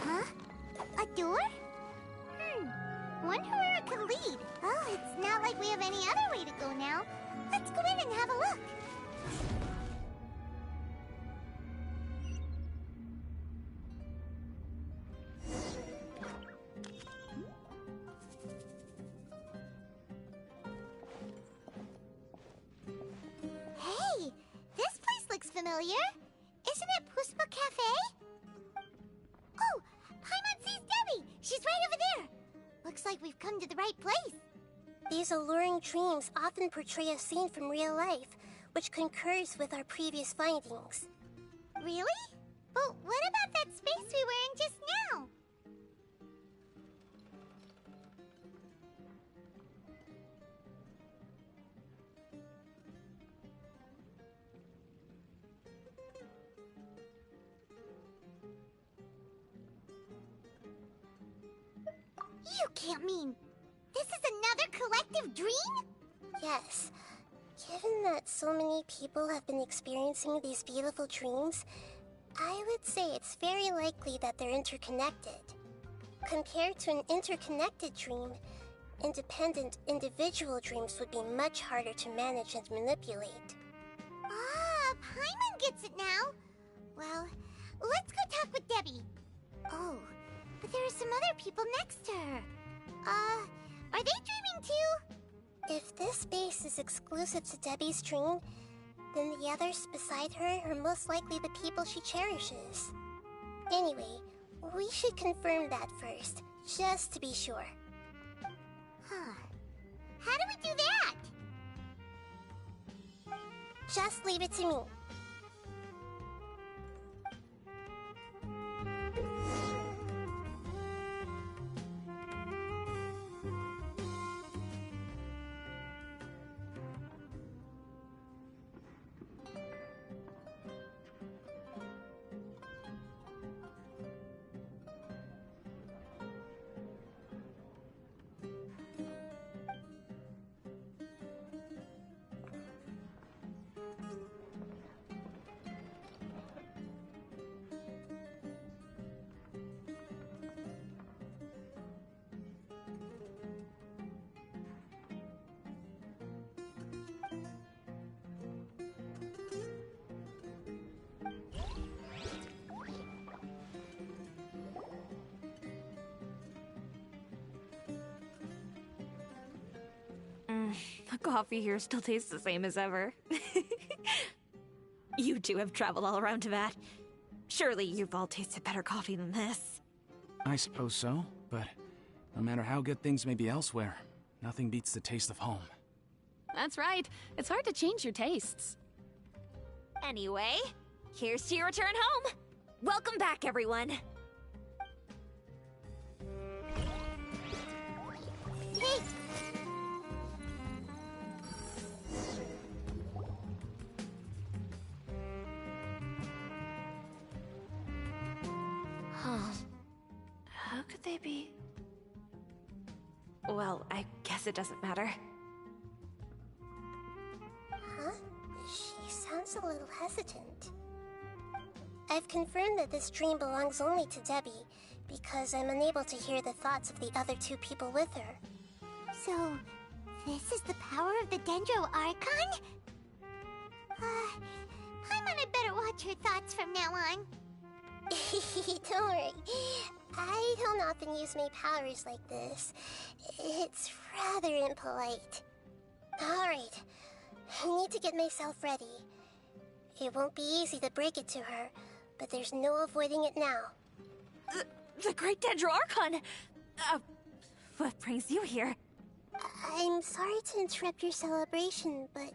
Huh? A door? Wonder where it could lead. Oh, it's not like we have any other way to go now. Let's go in and have a look. Hey, this place looks familiar. Isn't it Puspa Cafe? Oh, Paimon sees Debbie. She's right over there. Looks like we've come to the right place. These alluring dreams often portray a scene from real life, which concurs with our previous findings. Really? But what about that space we were in just now? You can't mean... this is another collective dream? Yes. Given that so many people have been experiencing these beautiful dreams, I would say it's very likely that they're interconnected. Compared to an interconnected dream, independent, individual dreams would be much harder to manage and manipulate. Ah, Paimon gets it now. Well, let's go talk with Debbie. Oh, but there are some other people next to her. Are they dreaming too? If this space is exclusive to Debbie's dream, then the others beside her are most likely the people she cherishes. Anyway, we should confirm that first, just to be sure. Huh. How do we do that? Just leave it to me. The coffee here still tastes the same as ever. You two have traveled all around Tibet. Surely you've all tasted better coffee than this. I suppose so, but no matter how good things may be elsewhere, nothing beats the taste of home. That's right. It's hard to change your tastes. Anyway, here's to your return home. Welcome back, everyone. Hey! Huh. How could they be? Well, I guess it doesn't matter. Huh? She sounds a little hesitant. I've confirmed that this dream belongs only to Debbie, because I'm unable to hear the thoughts of the other two people with her. So, this is the power of the Dendro Archon? Paimon had better watch her thoughts from now on. Don't worry. I don't often use my powers like this. It's rather impolite. Alright, I need to get myself ready. It won't be easy to break it to her, but there's no avoiding it now. The Great Dendro Archon! What brings you here? I'm sorry to interrupt your celebration, but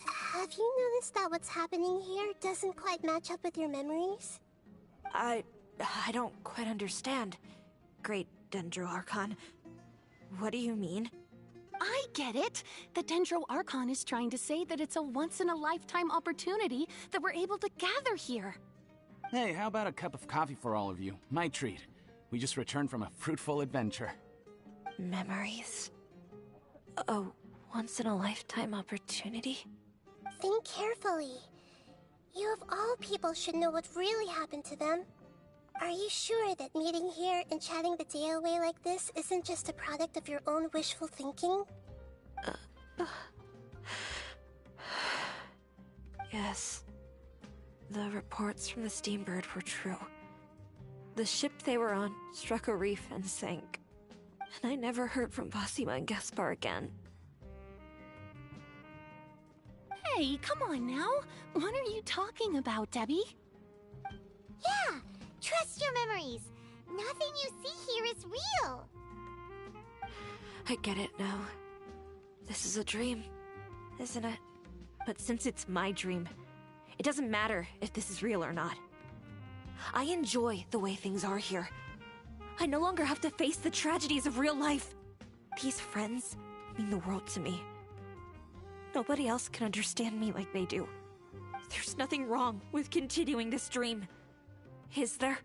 have you noticed that what's happening here doesn't quite match up with your memories? I don't quite understand. Great Dendro Archon. What do you mean? I get it. The Dendro Archon is trying to say that it's a once-in-a-lifetime opportunity that we're able to gather here. Hey, how about a cup of coffee for all of you? My treat. We just returned from a fruitful adventure. Memories? A once-in-a-lifetime opportunity? Think carefully. You of all people should know what really happened to them. Are you sure that meeting here and chatting the day away like this isn't just a product of your own wishful thinking? Yes. The reports from the Steambird were true. The ship they were on struck a reef and sank. And I never heard from Basima and Gaspar again. Hey, come on now. What are you talking about, Debbie? Yeah, trust your memories. Nothing you see here is real. I get it now. This is a dream, isn't it? But since it's my dream, it doesn't matter if this is real or not. I enjoy the way things are here. I no longer have to face the tragedies of real life. These friends mean the world to me. Nobody else can understand me like they do. There's nothing wrong with continuing this dream. Is there?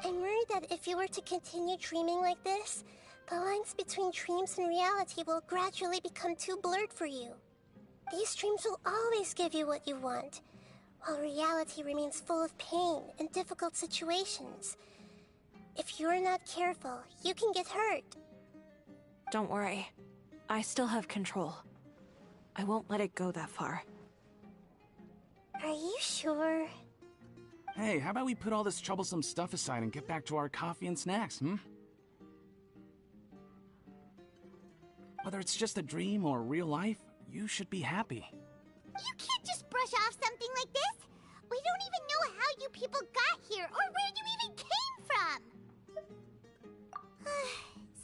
I'm worried that if you were to continue dreaming like this, the lines between dreams and reality will gradually become too blurred for you. These dreams will always give you what you want, while reality remains full of pain and difficult situations. If you're not careful, you can get hurt, Don't worry. I still have control. I won't let it go that far. Are you sure? Hey, how about we put all this troublesome stuff aside and get back to our coffee and snacks, Whether it's just a dream or real life, you should be happy. You can't just brush off something like this. We don't even know how you people got here or where you even came from.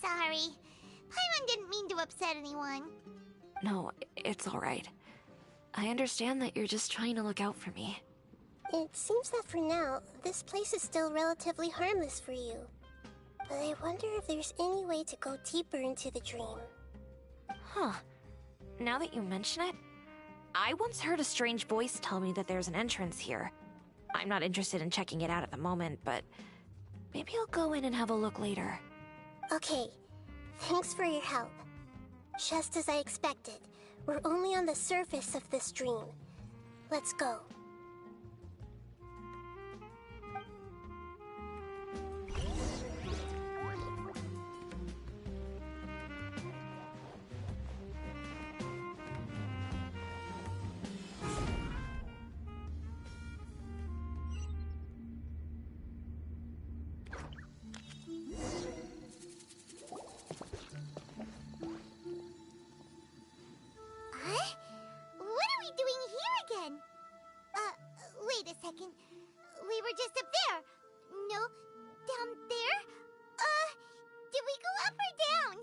Sorry. Paimon didn't mean to upset anyone. No, it's alright. I understand that you're just trying to look out for me. It seems that for now, this place is still relatively harmless for you. But I wonder if there's any way to go deeper into the dream. Huh. Now that you mention it, I once heard a strange voice tell me that there's an entrance here. I'm not interested in checking it out at the moment, but maybe I'll go in and have a look later. Okay, thanks for your help. Just as I expected, we're only on the surface of this dream. Let's go. Wait a second. We were just up there. No, down there? Did we go up or down?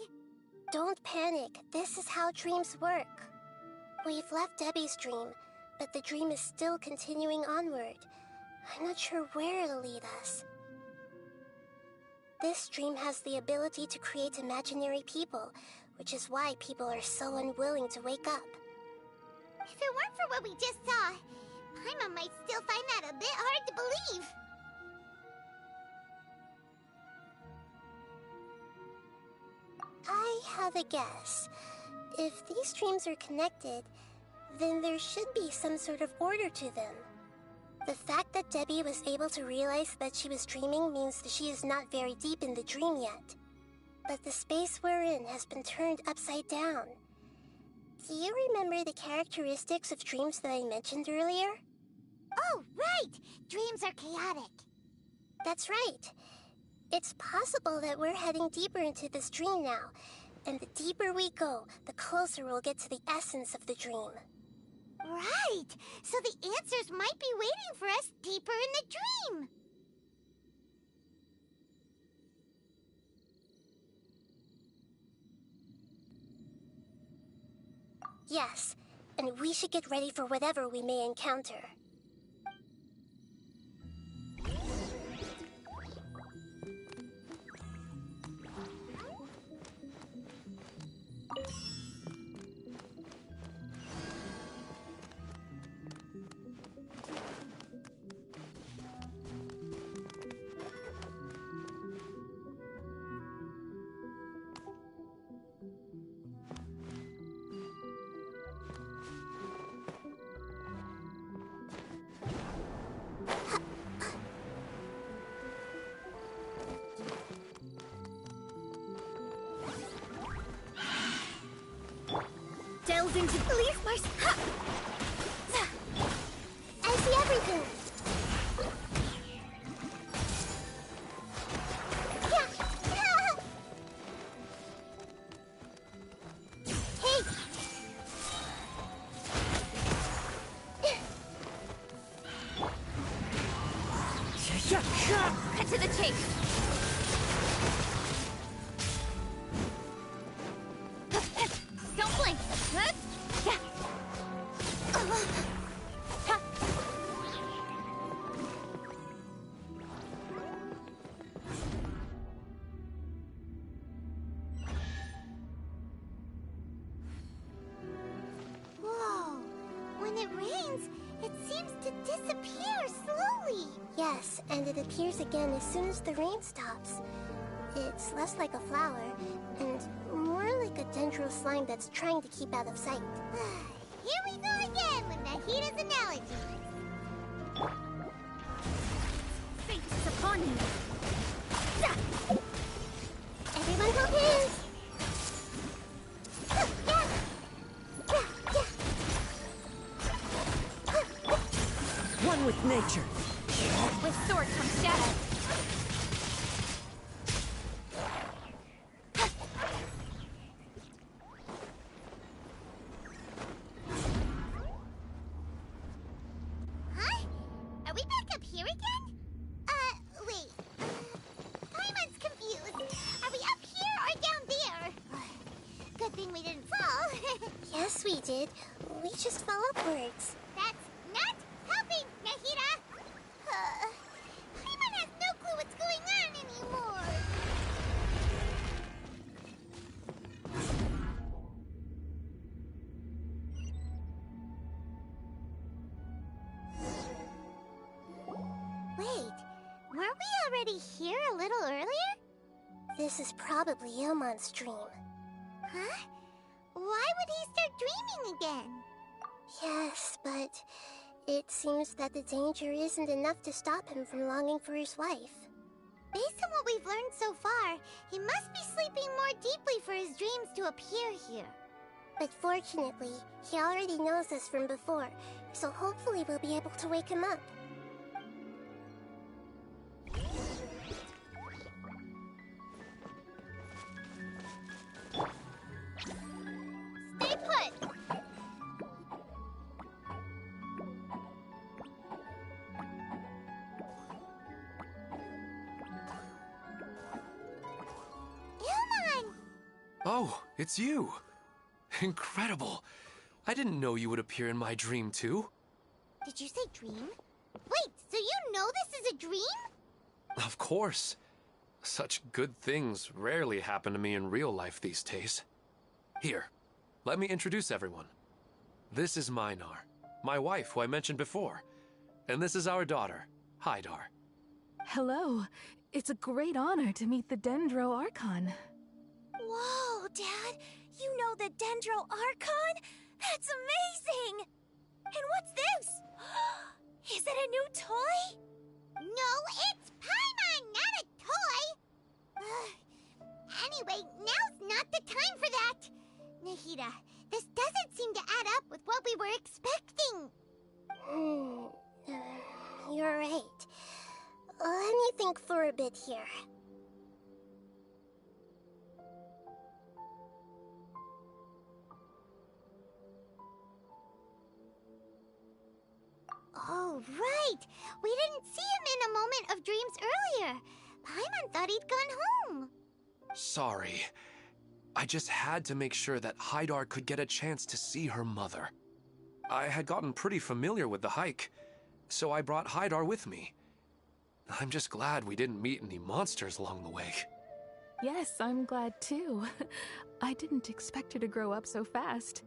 Don't panic. This is how dreams work. We've left Debbie's dream, but the dream is still continuing onward. I'm not sure where it'll lead us. This dream has the ability to create imaginary people, which is why people are so unwilling to wake up. If it weren't for what we just saw, Paimon might still find that a bit hard to believe. I have a guess. If these dreams are connected, then there should be some sort of order to them. The fact that Debbie was able to realize that she was dreaming means that she is not very deep in the dream yet. But the space we're in has been turned upside down. Do you remember the characteristics of dreams that I mentioned earlier? Oh, right! Dreams are chaotic. That's right. It's possible that we're heading deeper into this dream now, and the deeper we go, the closer we'll get to the essence of the dream. Right! So the answers might be waiting for us deeper in the dream! Yes, and we should get ready for whatever we may encounter. Delve into leave my... I see everything! Hey! Cut to the chase! Don't blink! Whoa! When it rains, it seems to disappear slowly. Yes, and it appears again as soon as the rain stops. It's less like a flower, and more like a dendro slime that's trying to keep out of sight. Here we go again with Nahida's analogy. Fate is upon you. Everyone hold hands! One with nature. With sword comes shadow. Huh? Are we back up here again? Wait. Paimon's confused. Are we up here or down there? Good thing we didn't fall. Yes, we did. We just fell upwards. That's not helping, Nahida! Paimon has no clue what's going on anymore. Wait, weren't we already here a little earlier? This is probably Ilmon's dream. Huh? Why would he start dreaming again? Yes, but it seems that the danger isn't enough to stop him from longing for his wife. Based on what we've learned so far, he must be sleeping more deeply for his dreams to appear here. But fortunately, he already knows us from before, so hopefully we'll be able to wake him up. Stay put! Ilmon! Oh, it's you. Incredible. I didn't know you would appear in my dream, too. Did you say dream? Wait, so you know this is a dream? Of course. Such good things rarely happen to me in real life these days. Here, let me introduce everyone. This is Minar, my wife who I mentioned before. And this is our daughter, Hydar. Hello. It's a great honor to meet the Dendro Archon. Whoa, Dad! You know the Dendro Archon? That's amazing! And what's this? Is it a new toy? No, it's Paimon, not a toy! Anyway, now's not the time for that! Nahida, this doesn't seem to add up with what we were expecting. You're right. Let me think for a bit here. Oh, right! We didn't see him in a moment of dreams earlier. Paimon thought he'd gone home. Sorry. I just had to make sure that Hydar could get a chance to see her mother. I had gotten pretty familiar with the hike, so I brought Hydar with me. I'm just glad we didn't meet any monsters along the way. Yes, I'm glad too. I didn't expect her to grow up so fast.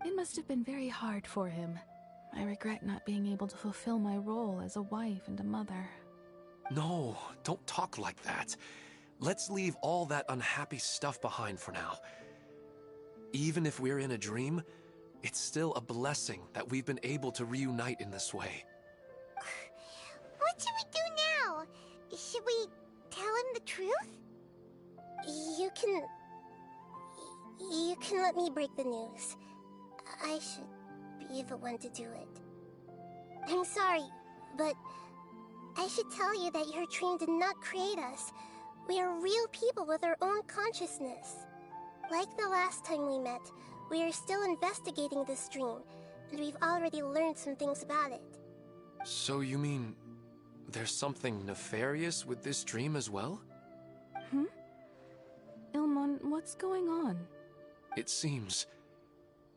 It must have been very hard for him. I regret not being able to fulfill my role as a wife and a mother. No, don't talk like that. Let's leave all that unhappy stuff behind for now. Even if we're in a dream, it's still a blessing that we've been able to reunite in this way. What should we do now? Should we tell him the truth? You can let me break the news. I should be the one to do it. I'm sorry, but I should tell you that your dream did not create us. We are real people with our own consciousness. Like the last time we met, we are still investigating this dream, and we've already learned some things about it. So you mean there's something nefarious with this dream as well? Ilmon, what's going on? It seems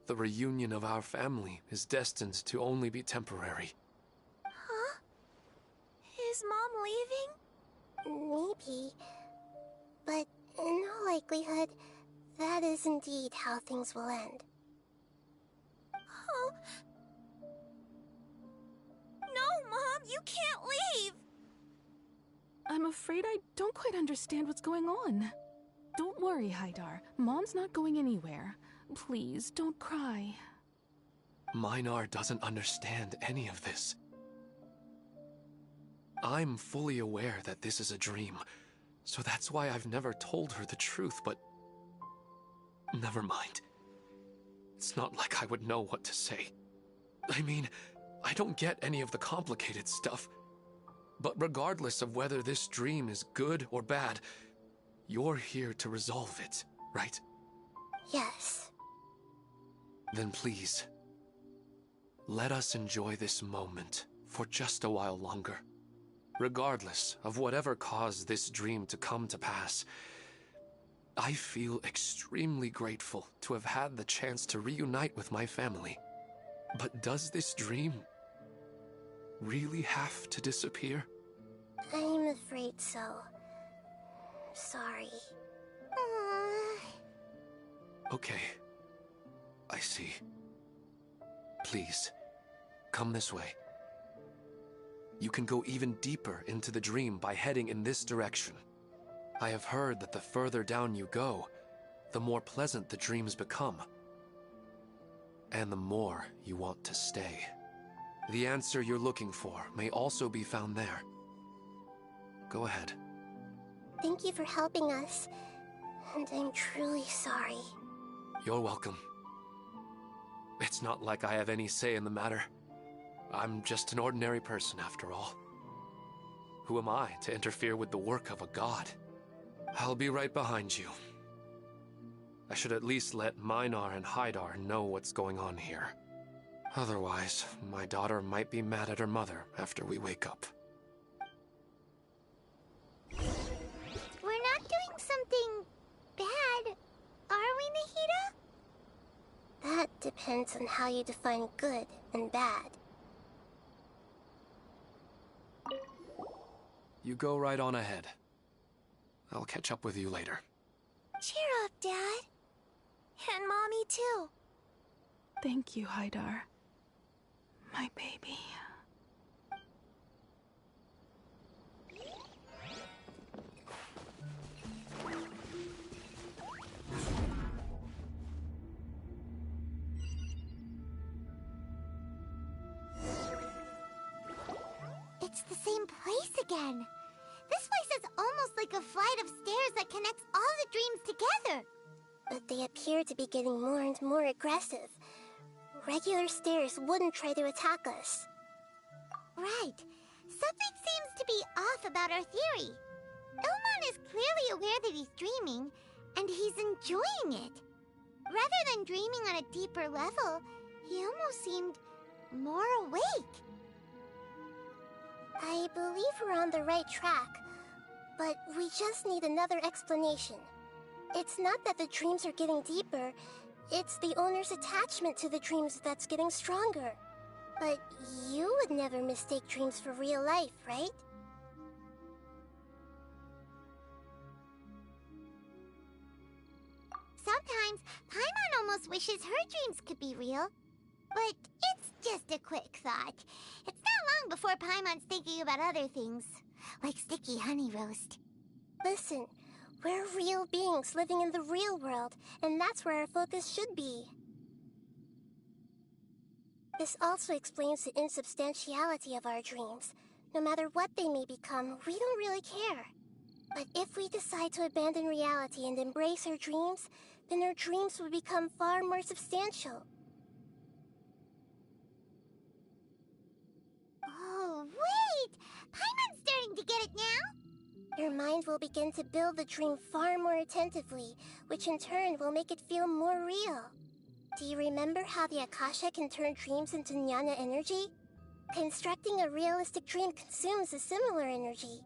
the reunion of our family is destined to only be temporary. Huh? Is Mom leaving? Maybe. But in all likelihood, that is indeed how things will end. Oh. No, Mom, you can't leave! I'm afraid I don't quite understand what's going on. Don't worry, Hydar. Mom's not going anywhere. Please, don't cry. Minar doesn't understand any of this. I'm fully aware that this is a dream, so that's why I've never told her the truth, but... never mind. It's not like I would know what to say. I mean, I don't get any of the complicated stuff. But regardless of whether this dream is good or bad, you're here to resolve it, right? Yes. Then please, let us enjoy this moment for just a while longer. Regardless of whatever caused this dream to come to pass, I feel extremely grateful to have had the chance to reunite with my family. But does this dream really have to disappear? I'm afraid so. Sorry. Okay. I see. Please, come this way. You can go even deeper into the dream by heading in this direction. I have heard that the further down you go, the more pleasant the dreams become. And the more you want to stay. The answer you're looking for may also be found there. Go ahead. Thank you for helping us. And I'm truly sorry. You're welcome. It's not like I have any say in the matter. I'm just an ordinary person after all. Who am I to interfere with the work of a god? I'll be right behind you. I should at least let Minar and Haidar know what's going on here. Otherwise, my daughter might be mad at her mother after we wake up. We're not doing something bad, are we, Nahida? That depends on how you define good and bad. You go right on ahead. I'll catch up with you later. Cheer up, Dad. And Mommy, too. Thank you, Haidar. My baby. It's the same place again. This place is almost like a flight of stairs that connects all the dreams together. But they appear to be getting more and more aggressive. Regular stairs wouldn't try to attack us. Right. Something seems to be off about our theory. Ilmon is clearly aware that he's dreaming, and he's enjoying it. Rather than dreaming on a deeper level, he almost seemed more awake. I believe we're on the right track, but we just need another explanation. It's not that the dreams are getting deeper, it's the owner's attachment to the dreams that's getting stronger. But you would never mistake dreams for real life, right? Sometimes, Paimon almost wishes her dreams could be real. But it's just a quick thought. It's not long before Paimon's thinking about other things, like sticky honey roast. Listen, we're real beings living in the real world, and that's where our focus should be. This also explains the insubstantiality of our dreams. No matter what they may become, we don't really care. But if we decide to abandon reality and embrace our dreams, then our dreams will become far more substantial. Oh, wait! Paimon's starting to get it now? Your mind will begin to build the dream far more attentively, which in turn will make it feel more real. Do you remember how the Akasha can turn dreams into jnana energy? Constructing a realistic dream consumes a similar energy.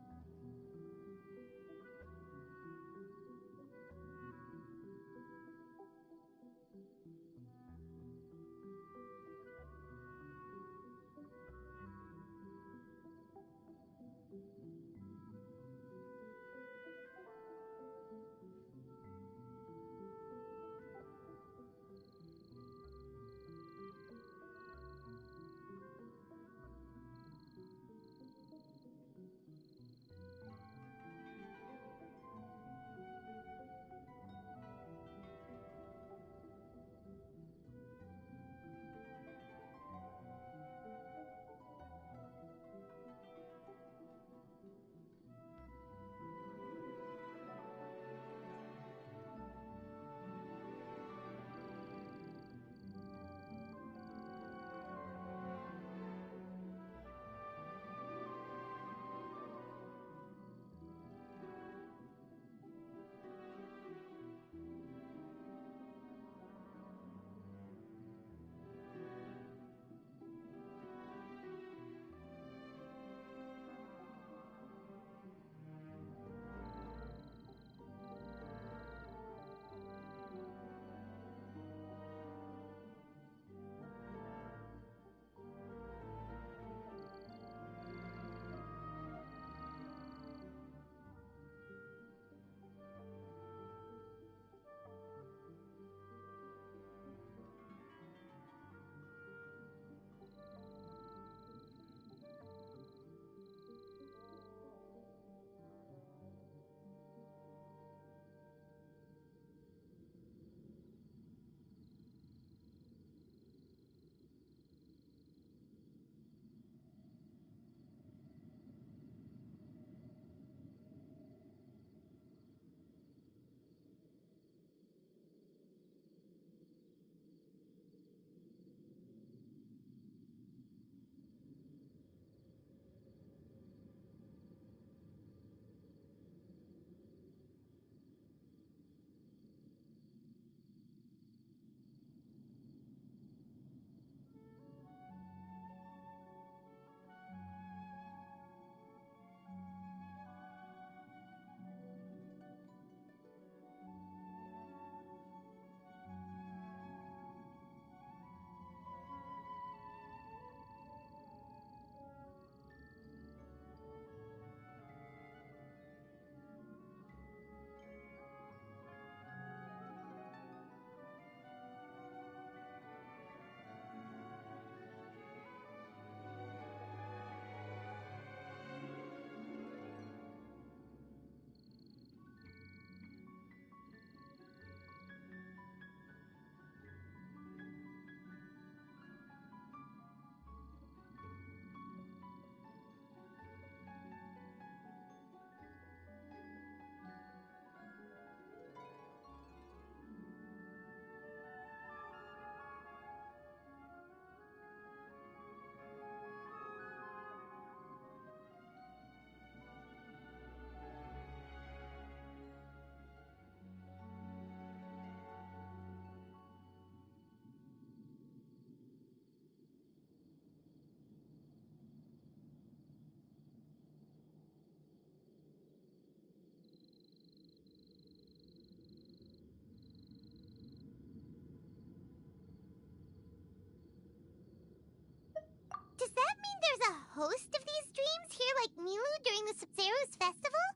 host of these dreams here like Milu during the Sabzeru's festival?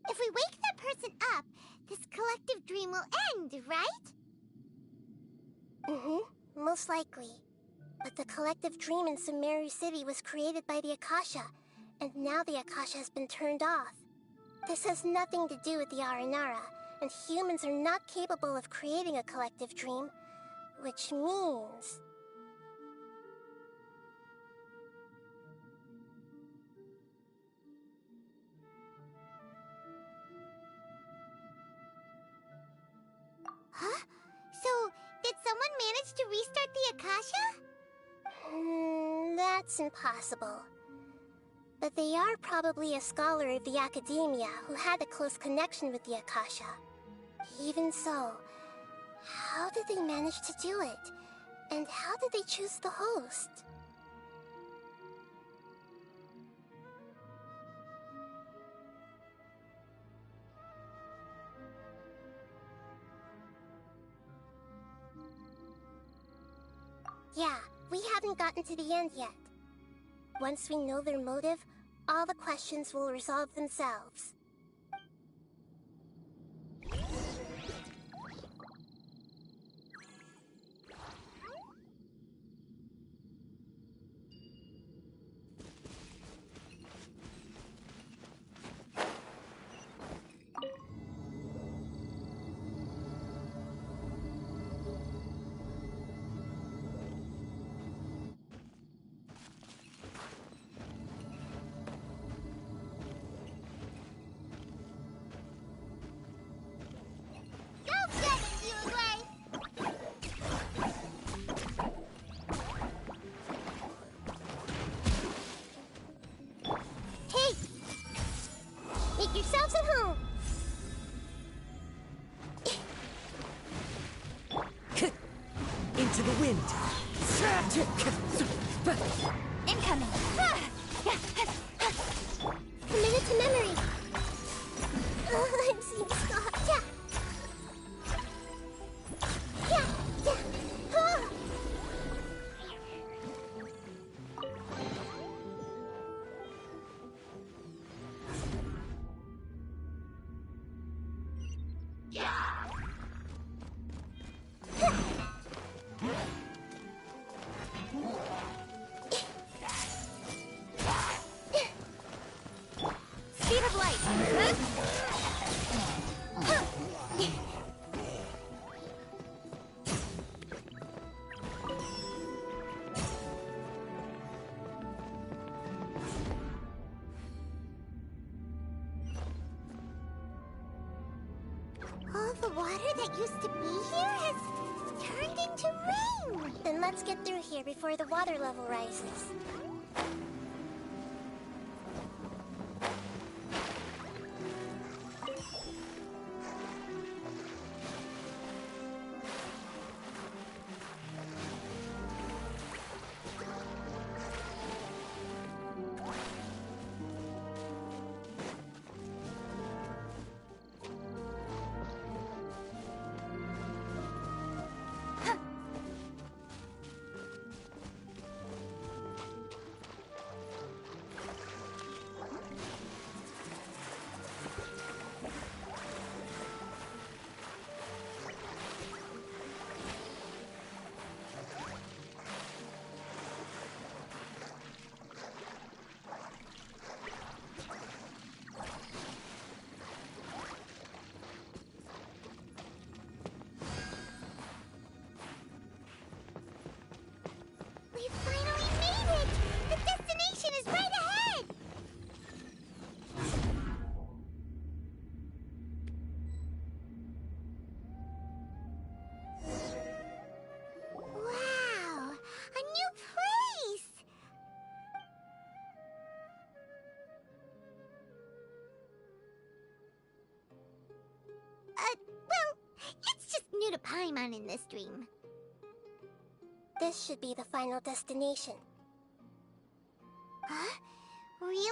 If we wake that person up, this collective dream will end, right? Mm-hmm, most likely. But the collective dream in Sumeru City was created by the Akasha, and now the Akasha has been turned off. This has nothing to do with the Aranara, and humans are not capable of creating a collective dream, which means... Huh? So, did someone manage to restart the Akasha? That's impossible. But they are probably a scholar of the Academia who had a close connection with the Akasha. Even so, how did they manage to do it? And how did they choose the host? Yeah, we haven't gotten to the end yet. Once we know their motive, all the questions will resolve themselves. Yourselves at home. Into the wind. Incoming. Committed to memory. I'm seeing Scott. Yeah. Yeah. Yeah. Oh. Speed of light. All the water that used to be here has turned into rain. Then let's get through here before the water level rises. We finally made it! The destination is right ahead! Wow! A new place! Well, it's just new to Paimon in this dream. This should be the final destination. Huh? Really?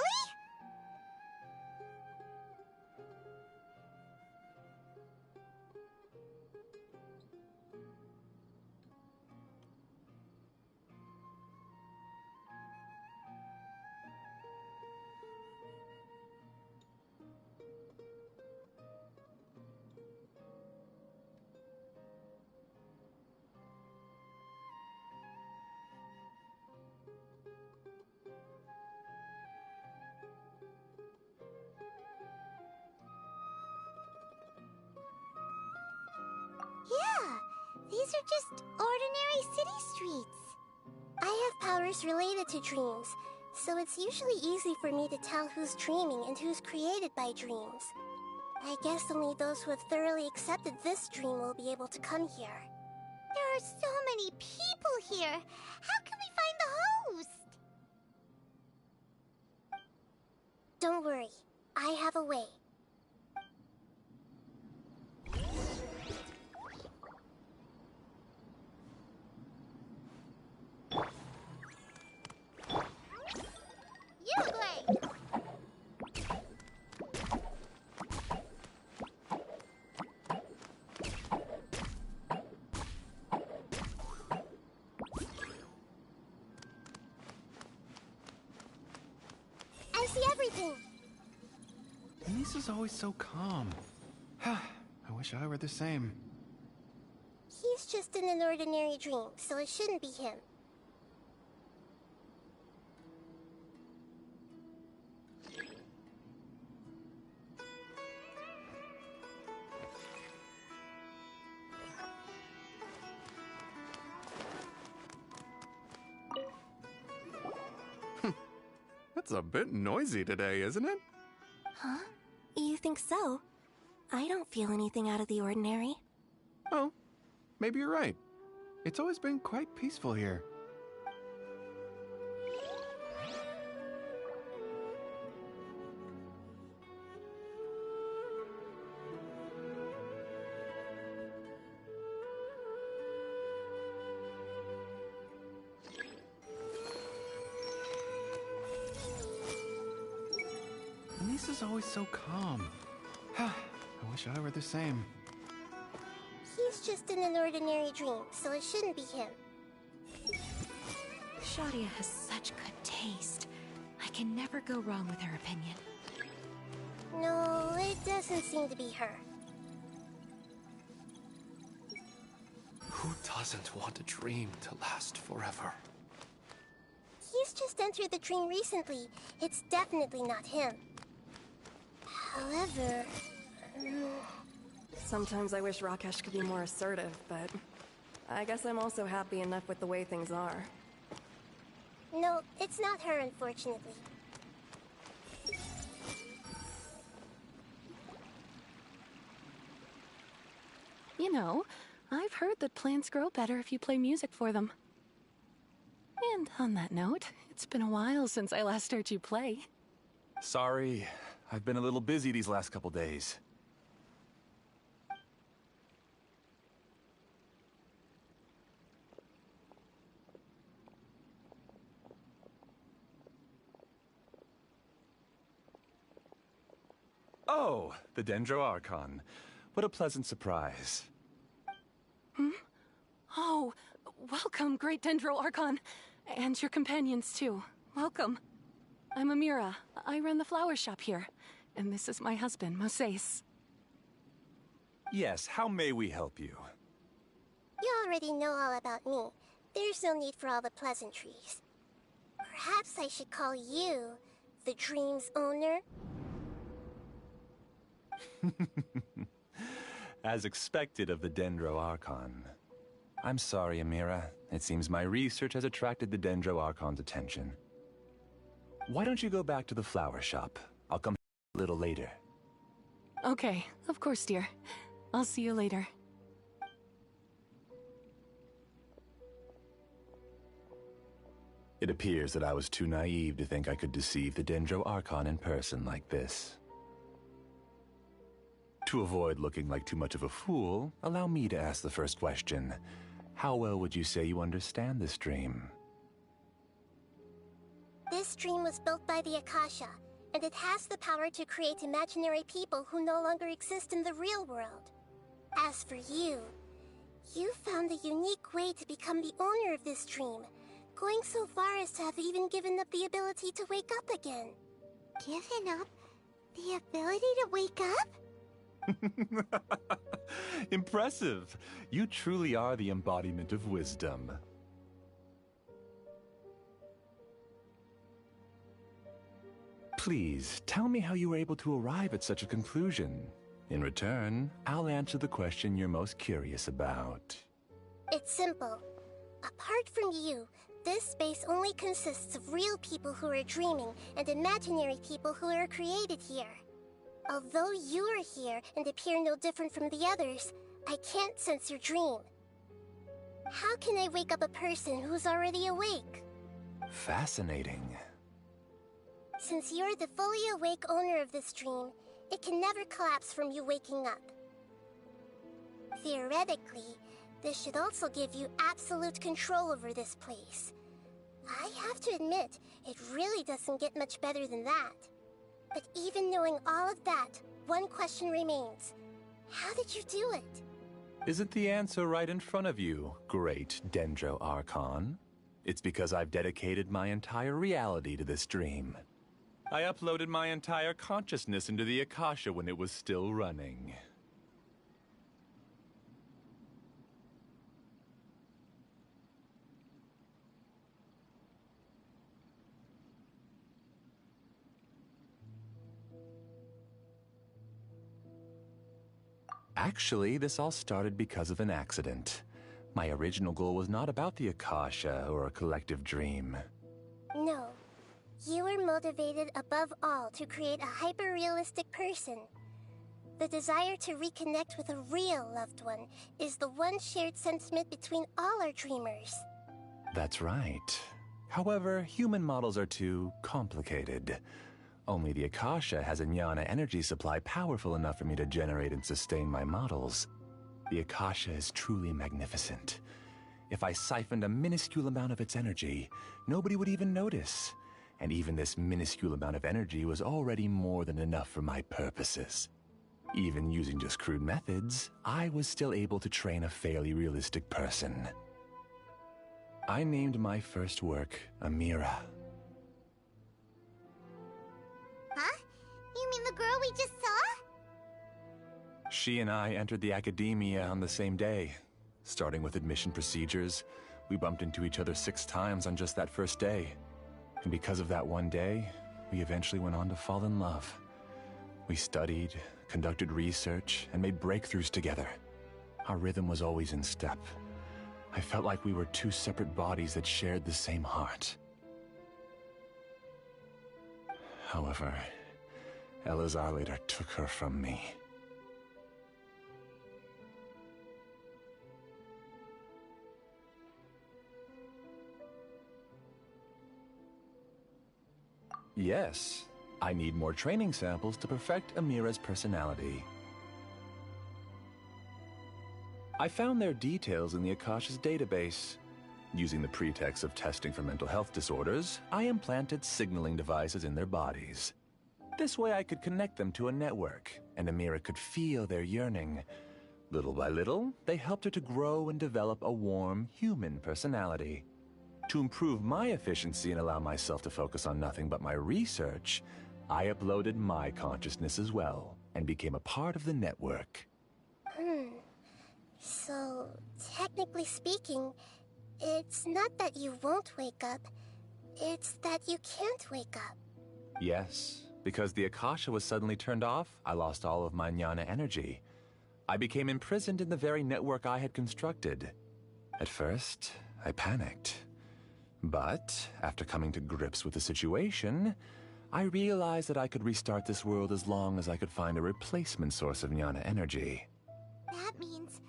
powers related to dreams, so it's usually easy for me to tell who's dreaming and who's created by dreams. I guess only those who have thoroughly accepted this dream will be able to come here. There are so many people here. How can we find the host? Don't worry, I have a way. You play! I see everything! Lisa's always so calm. I wish I were the same. He's just in an ordinary dream, so it shouldn't be him. It's a bit noisy today, isn't it? Huh? You think so? I don't feel anything out of the ordinary. Oh, maybe you're right. It's always been quite peaceful here. Lisa's always so calm. I wish I were the same. He's just in an ordinary dream, so it shouldn't be him. Shadia has such good taste. I can never go wrong with her opinion. No, it doesn't seem to be her. Who doesn't want a dream to last forever? He's just entered the dream recently. It's definitely not him. However... Sometimes I wish Rakesh could be more assertive, but I guess I'm also happy enough with the way things are. No, it's not her, unfortunately. You know, I've heard that plants grow better if you play music for them. And on that note, it's been a while since I last heard you play. Sorry, I've been a little busy these last couple days. Oh, the Dendro Archon. What a pleasant surprise. Hmm? Oh, welcome, Great Dendro Archon. And your companions, too. Welcome. I'm Amira. I run the flower shop here. And this is my husband, Moses. Yes, how may we help you? You already know all about me. There's no need for all the pleasantries. Perhaps I should call you the dream's owner? As expected of the Dendro Archon. I'm sorry, Amira. It seems my research has attracted the Dendro Archon's attention. Why don't you go back to the flower shop? I'll come a little later. Okay, of course, dear. I'll see you later. It appears that I was too naive to think I could deceive the Dendro Archon in person like this. To avoid looking like too much of a fool, allow me to ask the first question. How well would you say you understand this dream? This dream was built by the Akasha, and it has the power to create imaginary people who no longer exist in the real world. As for you, you found a unique way to become the owner of this dream, going so far as to have even given up the ability to wake up again. Given up the ability to wake up? Impressive! You truly are the embodiment of wisdom. Please, tell me how you were able to arrive at such a conclusion. In return, I'll answer the question you're most curious about. It's simple. Apart from you, this space only consists of real people who are dreaming and imaginary people who are created here. Although you are here and appear no different from the others, I can't sense your dream. How can I wake up a person who's already awake? Fascinating. Since you're the fully awake owner of this dream, it can never collapse from you waking up. Theoretically, this should also give you absolute control over this place. I have to admit, it really doesn't get much better than that. But even knowing all of that, one question remains. How did you do it? Isn't the answer right in front of you, great Dendro Archon? It's because I've dedicated my entire reality to this dream. I uploaded my entire consciousness into the Akasha when it was still running. Actually, this all started because of an accident. My original goal was not about the Akasha or a collective dream. No. You were motivated above all to create a hyper-realistic person. The desire to reconnect with a real loved one is the one shared sentiment between all our dreamers. That's right. However, human models are too complicated. Only the Akasha has a jnana energy supply powerful enough for me to generate and sustain my models. The Akasha is truly magnificent. If I siphoned a minuscule amount of its energy, nobody would even notice. And even this minuscule amount of energy was already more than enough for my purposes. Even using just crude methods, I was still able to train a fairly realistic person. I named my first work Amira. Huh? You mean the girl we just saw? She and I entered the academia on the same day. Starting with admission procedures, we bumped into each other 6 times on just that first day. And because of that one day, we eventually went on to fall in love. We studied, conducted research, and made breakthroughs together. Our rhythm was always in step. I felt like we were 2 separate bodies that shared the same heart. However, Elazar later took her from me. Yes, I need more training samples to perfect Amira's personality. I found their details in the Akasha's database. Using the pretext of testing for mental health disorders, I implanted signaling devices in their bodies. This way I could connect them to a network, and Amira could feel their yearning. Little by little, they helped her to grow and develop a warm, human personality. To improve my efficiency and allow myself to focus on nothing but my research, I uploaded my consciousness as well, and became a part of the network. So, technically speaking, it's not that you won't wake up, it's that you can't wake up. Yes, because the Akasha was suddenly turned off, I lost all of my jnana energy. I became imprisoned in the very network I had constructed. At first, I panicked. But, after coming to grips with the situation, I realized that I could restart this world as long as I could find a replacement source of jnana energy. That means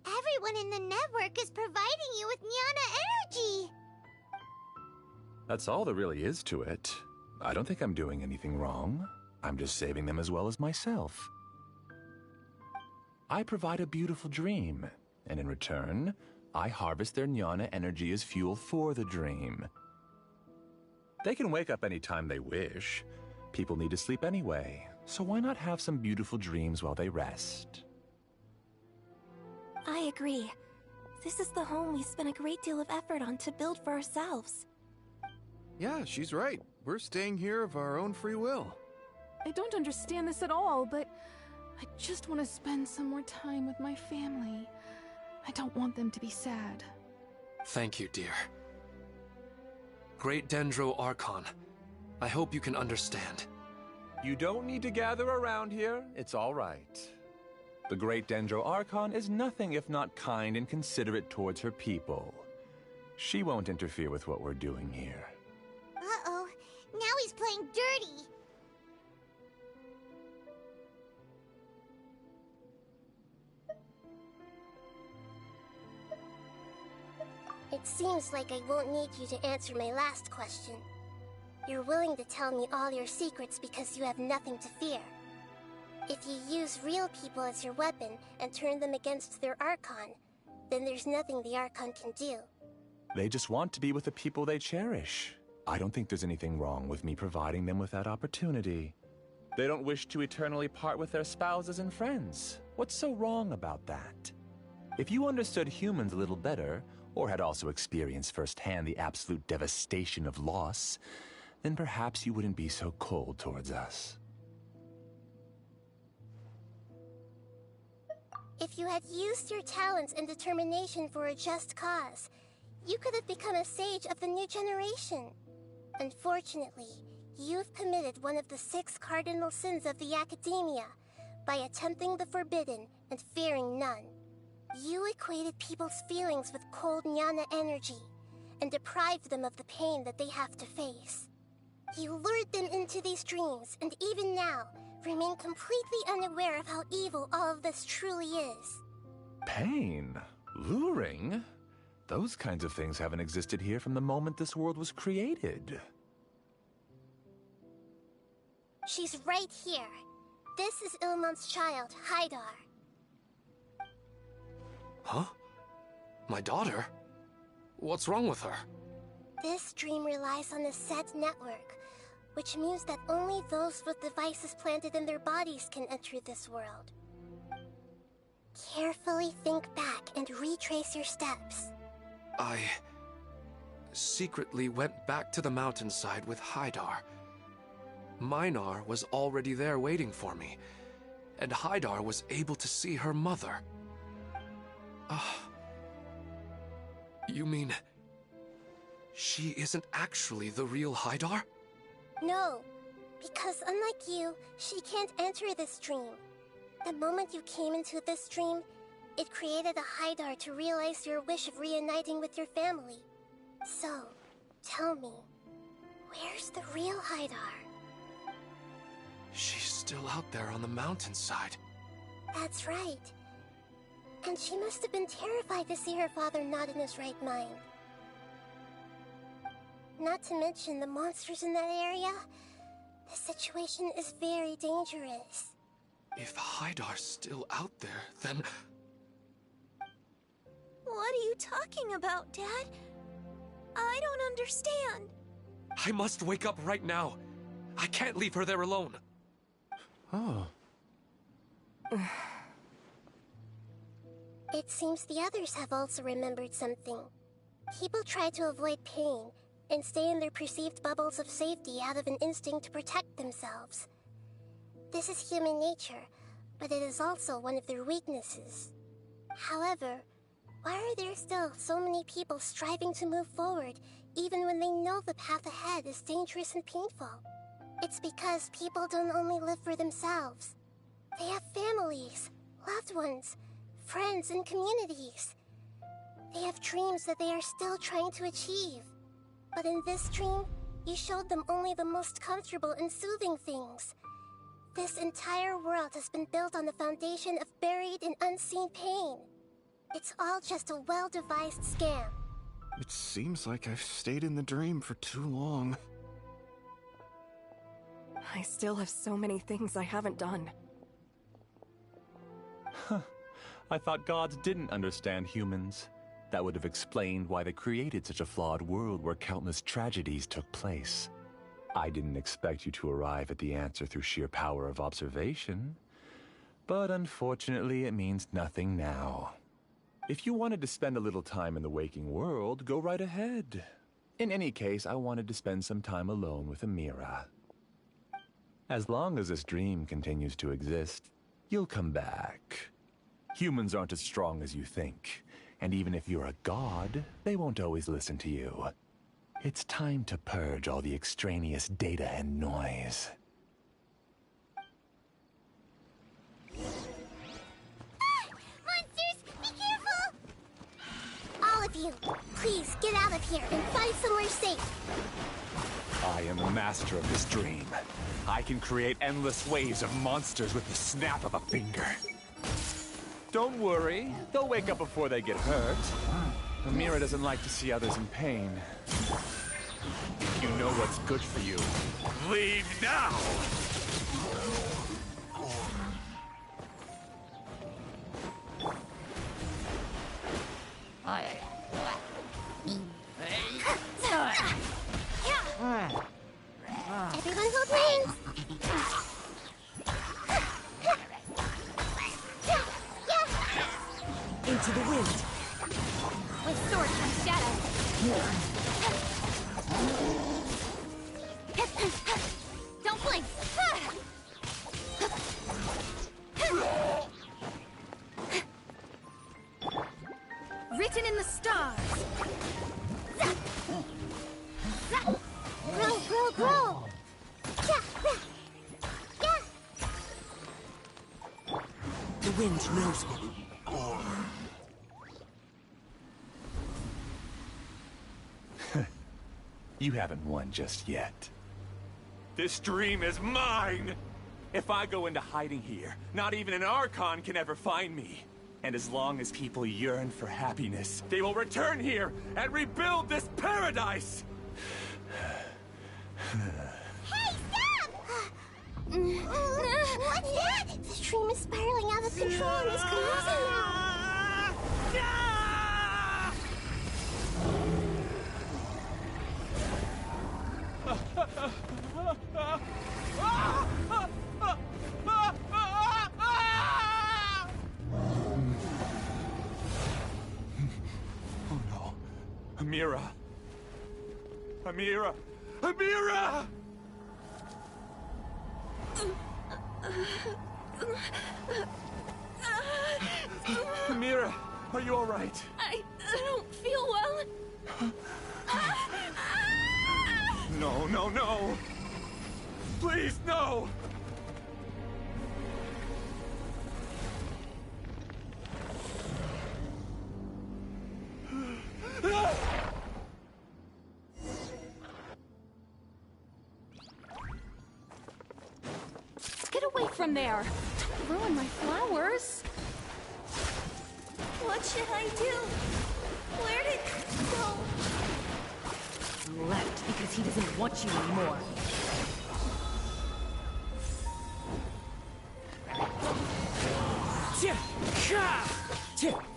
everyone in the network is providing you with jnana energy! That's all there really is to it. I don't think I'm doing anything wrong. I'm just saving them as well as myself. I provide a beautiful dream, and in return, I harvest their jnana energy as fuel for the dream. They can wake up any time they wish. People need to sleep anyway, so why not have some beautiful dreams while they rest? I agree. This is the home we spent a great deal of effort on to build for ourselves. Yeah, she's right. We're staying here of our own free will. I don't understand this at all, but I just want to spend some more time with my family. I don't want them to be sad. Thank you, dear. Great Dendro Archon, I hope you can understand. You don't need to gather around here. It's all right. The Great Dendro Archon is nothing if not kind and considerate towards her people. She won't interfere with what we're doing here. Uh-oh. Now he's playing dirty. It seems like I won't need you to answer my last question. You're willing to tell me all your secrets because you have nothing to fear. If you use real people as your weapon and turn them against their Archon, then there's nothing the Archon can do. They just want to be with the people they cherish. I don't think there's anything wrong with me providing them with that opportunity. They don't wish to eternally part with their spouses and friends. What's so wrong about that? If you understood humans a little better, or had also experienced firsthand the absolute devastation of loss, then perhaps you wouldn't be so cold towards us. If you had used your talents and determination for a just cause, you could have become a sage of the new generation. Unfortunately, you've committed one of the 6 cardinal sins of the Academia by attempting the forbidden and fearing none. You equated people's feelings with cold jnana energy and deprived them of the pain that they have to face. You lured them into these dreams, and even now, remain completely unaware of how evil all of this truly is. Pain? Luring? Those kinds of things haven't existed here from the moment this world was created. She's right here. This is Ilmon's child, Haidar. Huh? My daughter? What's wrong with her? This dream relies on a set network, which means that only those with devices planted in their bodies can enter this world. Carefully think back and retrace your steps. I secretly went back to the mountainside with Haidar. Minar was already there waiting for me, and Haidar was able to see her mother. You mean she isn't actually the real Haidar? No, because unlike you, she can't enter this dream. The moment you came into this dream, it created a Haidar to realize your wish of reuniting with your family. So, tell me, where's the real Haidar? She's still out there on the mountainside. That's right. And she must have been terrified to see her father not in his right mind. Not to mention the monsters in that area. The situation is very dangerous. If Haidar's still out there, then... What are you talking about, Dad? I don't understand. I must wake up right now. I can't leave her there alone. Oh. It seems the others have also remembered something. People try to avoid pain and stay in their perceived bubbles of safety out of an instinct to protect themselves. This is human nature, but it is also one of their weaknesses. However, why are there still so many people striving to move forward, even when they know the path ahead is dangerous and painful? It's because people don't only live for themselves. They have families, loved ones, friends, and communities. They have dreams that they are still trying to achieve. But in this dream, you showed them only the most comfortable and soothing things. This entire world has been built on the foundation of buried and unseen pain. It's all just a well-devised scam. It seems like I've stayed in the dream for too long. I still have so many things I haven't done. Huh. I thought gods didn't understand humans. That would have explained why they created such a flawed world where countless tragedies took place. I didn't expect you to arrive at the answer through sheer power of observation. But unfortunately, it means nothing now. If you wanted to spend a little time in the waking world, go right ahead. In any case, I wanted to spend some time alone with Amira. As long as this dream continues to exist, you'll come back. Humans aren't as strong as you think. And even if you're a god, they won't always listen to you. It's time to purge all the extraneous data and noise. Monsters, be careful! All of you. Please, get out of here and find somewhere safe. I am the master of this dream. I can create endless waves of monsters with the snap of a finger. Don't worry, they'll wake up before they get hurt. Amira doesn't like to see others in pain. If you know what's good for you, leave now! Everyone hold hands. Into the wind. With sword and shadow. Don't blink. Written in the stars. Grow, grow, grow. The wind knows me. You haven't won just yet. This dream is mine! If I go into hiding here, not even an Archon can ever find me. And as long as people yearn for happiness, they will return here and rebuild this paradise! Hey, stop! What's that? The stream is spiraling out of control and is collapsing now. Oh no. Amira. Amira! Amira! Amira, are you all right? I don't feel well. No, no, no! Please, no! Get away from there! Don't ruin my flowers! What should I do? Where did it go? Left because he doesn't want you anymore.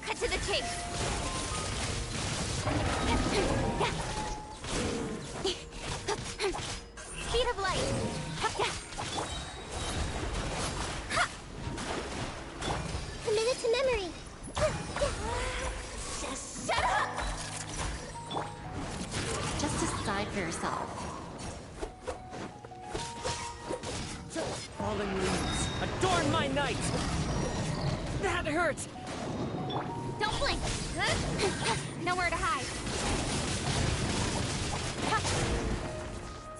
Cut to the chase! Speed of light! Committed to memory. Just shut up! Just decide for yourself. Fallen leaves, adorn my night! That hurt! Don't blink! Nowhere to hide.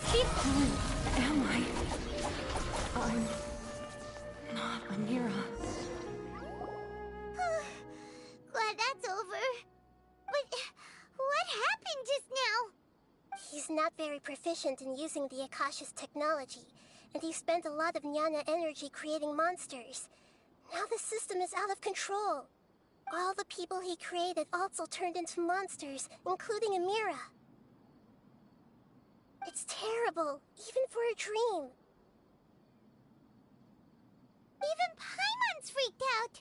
Speed! Am I? I'm not Amira. Glad that's over. But what happened just now? He's not very proficient in using the Akasha's technology, and he spent a lot of Jnana energy creating monsters. Now the system is out of control. All the people he created also turned into monsters, including Amira. It's terrible, even for a dream. Even Paimon's freaked out.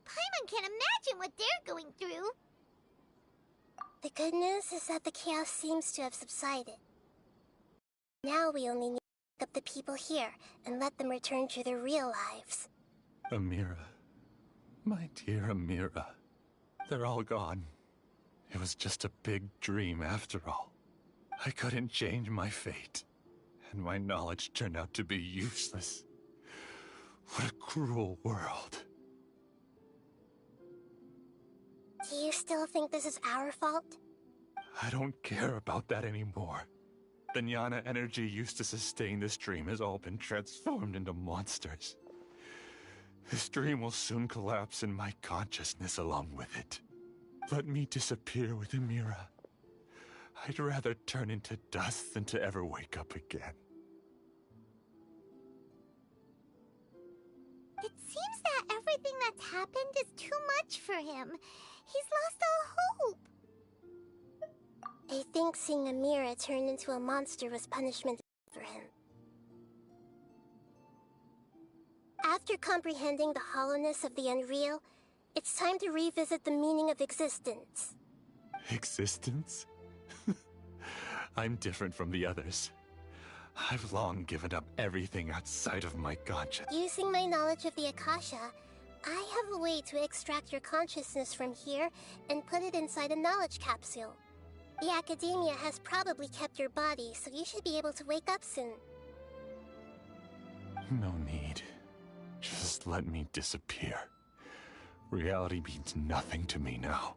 Paimon can't imagine what they're going through. The good news is that the chaos seems to have subsided. Now we only need to pick up the people here and let them return to their real lives. Amira. My dear Amira. They're all gone. It was just a big dream after all. I couldn't change my fate, and my knowledge turned out to be useless. What a cruel world. Do you still think this is our fault? I don't care about that anymore. The Jnana energy used to sustain this dream has all been transformed into monsters. This dream will soon collapse and my consciousness along with it. let me disappear with Amira. I'd rather turn into dust than to ever wake up again. It seems that everything that's happened is too much for him. He's lost all hope. I think seeing Amira turn into a monster was punishment for him. After comprehending the hollowness of the unreal, it's time to revisit the meaning of existence. Existence? I'm different from the others. I've long given up everything outside of my conscience. Using my knowledge of the Akasha, I have a way to extract your consciousness from here and put it inside a knowledge capsule. The Academia has probably kept your body, so you should be able to wake up soon. No need. Just let me disappear. Reality means nothing to me now.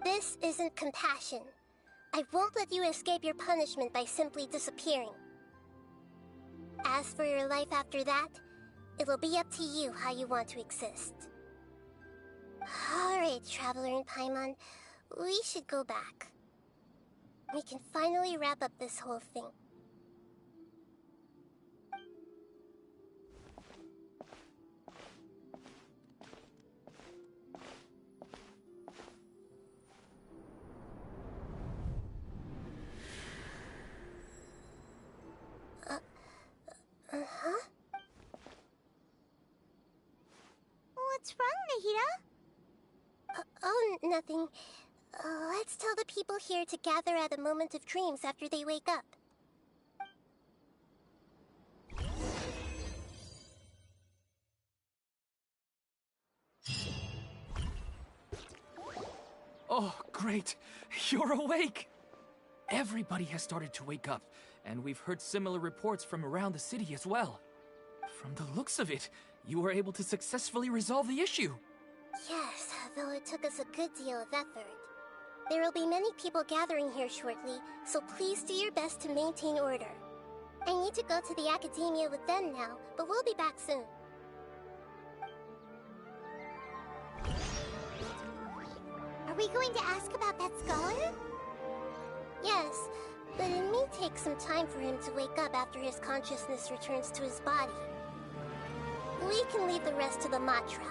This isn't compassion. I won't let you escape your punishment by simply disappearing. As for your life after that, it'll be up to you how you want to exist. Alright, Traveler in Paimon, we should go back. We can finally wrap up this whole thing. Uh-huh? What's wrong, Nahida? Oh, nothing. Let's tell the people here to gather at a moment of dreams after they wake up. Oh, great! You're awake! Everybody has started to wake up, and we've heard similar reports from around the city as well. From the looks of it, you were able to successfully resolve the issue. Yes, though it took us a good deal of effort. There will be many people gathering here shortly, so please do your best to maintain order. I need to go to the Academia with them now, but we'll be back soon. Are we going to ask about that scholar? Yes, but it may take some time for him to wake up after his consciousness returns to his body. We can leave the rest to the Matra.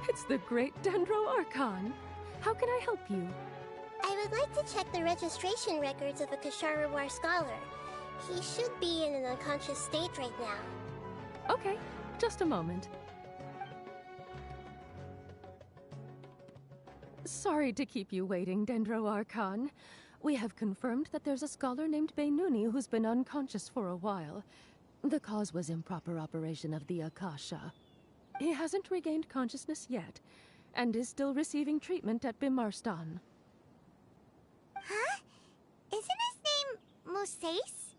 It's the great Dendro Archon. How can I help you? I would like to check the registration records of a Kashara War scholar. He should be in an unconscious state right now. Okay, just a moment. Sorry to keep you waiting, Dendro Archon. We have confirmed that there's a scholar named Beinuni who's been unconscious for a while. The cause was improper operation of the Akasha. He hasn't regained consciousness yet, and is still receiving treatment at Bimarstan. Huh? Isn't his name Moses?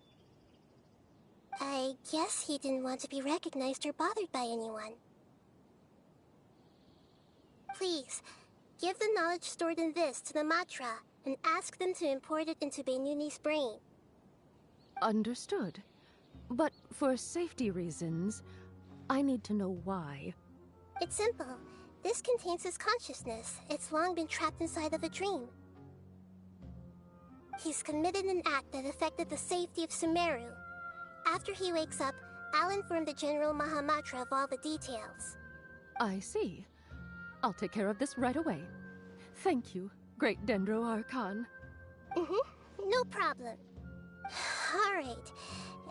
I guess he didn't want to be recognized or bothered by anyone. Please, give the knowledge stored in this to the Matra, and ask them to import it into Beinuni's brain. Understood. But for safety reasons, I need to know why. It's simple. This contains his consciousness. It's long been trapped inside of a dream. He's committed an act that affected the safety of Sumeru. After he wakes up, I'll inform the General Mahamatra of all the details. I see. I'll take care of this right away. Thank you, great Dendro Archon. No problem. Alright.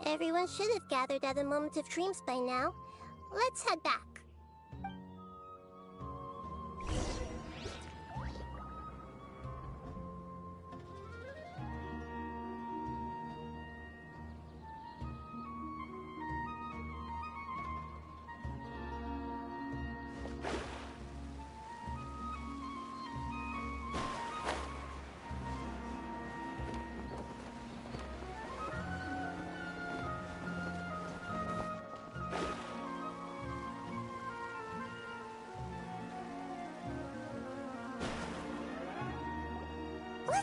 Everyone should have gathered at a moment of dreams by now. Let's head back.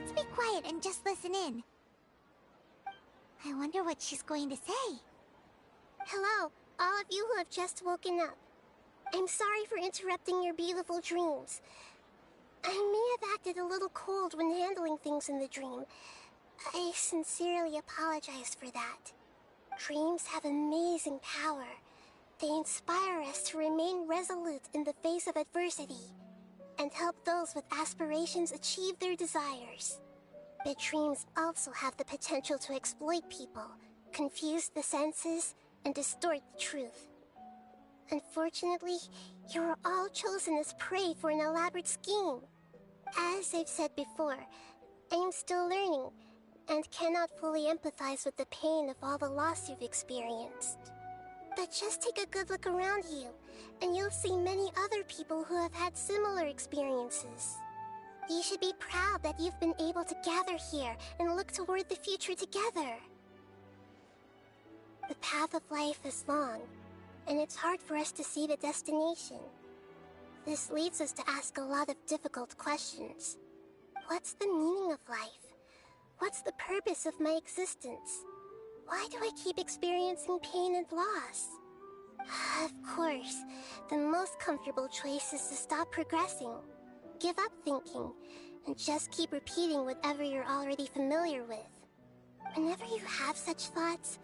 Let's be quiet and just listen in. I wonder what she's going to say. Hello, all of you who have just woken up. I'm sorry for interrupting your beautiful dreams. I may have acted a little cold when handling things in the dream. I sincerely apologize for that. Dreams have amazing power. They inspire us to remain resolute in the face of adversity and help those with aspirations achieve their desires. But dreams also have the potential to exploit people, confuse the senses, and distort the truth. Unfortunately, you are all chosen as prey for an elaborate scheme. As I've said before, I am still learning and cannot fully empathize with the pain of all the loss you've experienced. But just take a good look around you, and you'll see many other people who have had similar experiences. You should be proud that you've been able to gather here and look toward the future together. The path of life is long, and it's hard for us to see the destination. This leads us to ask a lot of difficult questions. What's the meaning of life? What's the purpose of my existence? Why do I keep experiencing pain and loss? Of course, the most comfortable choice is to stop progressing. Give up thinking, and just keep repeating whatever you're already familiar with. Whenever you have such thoughts,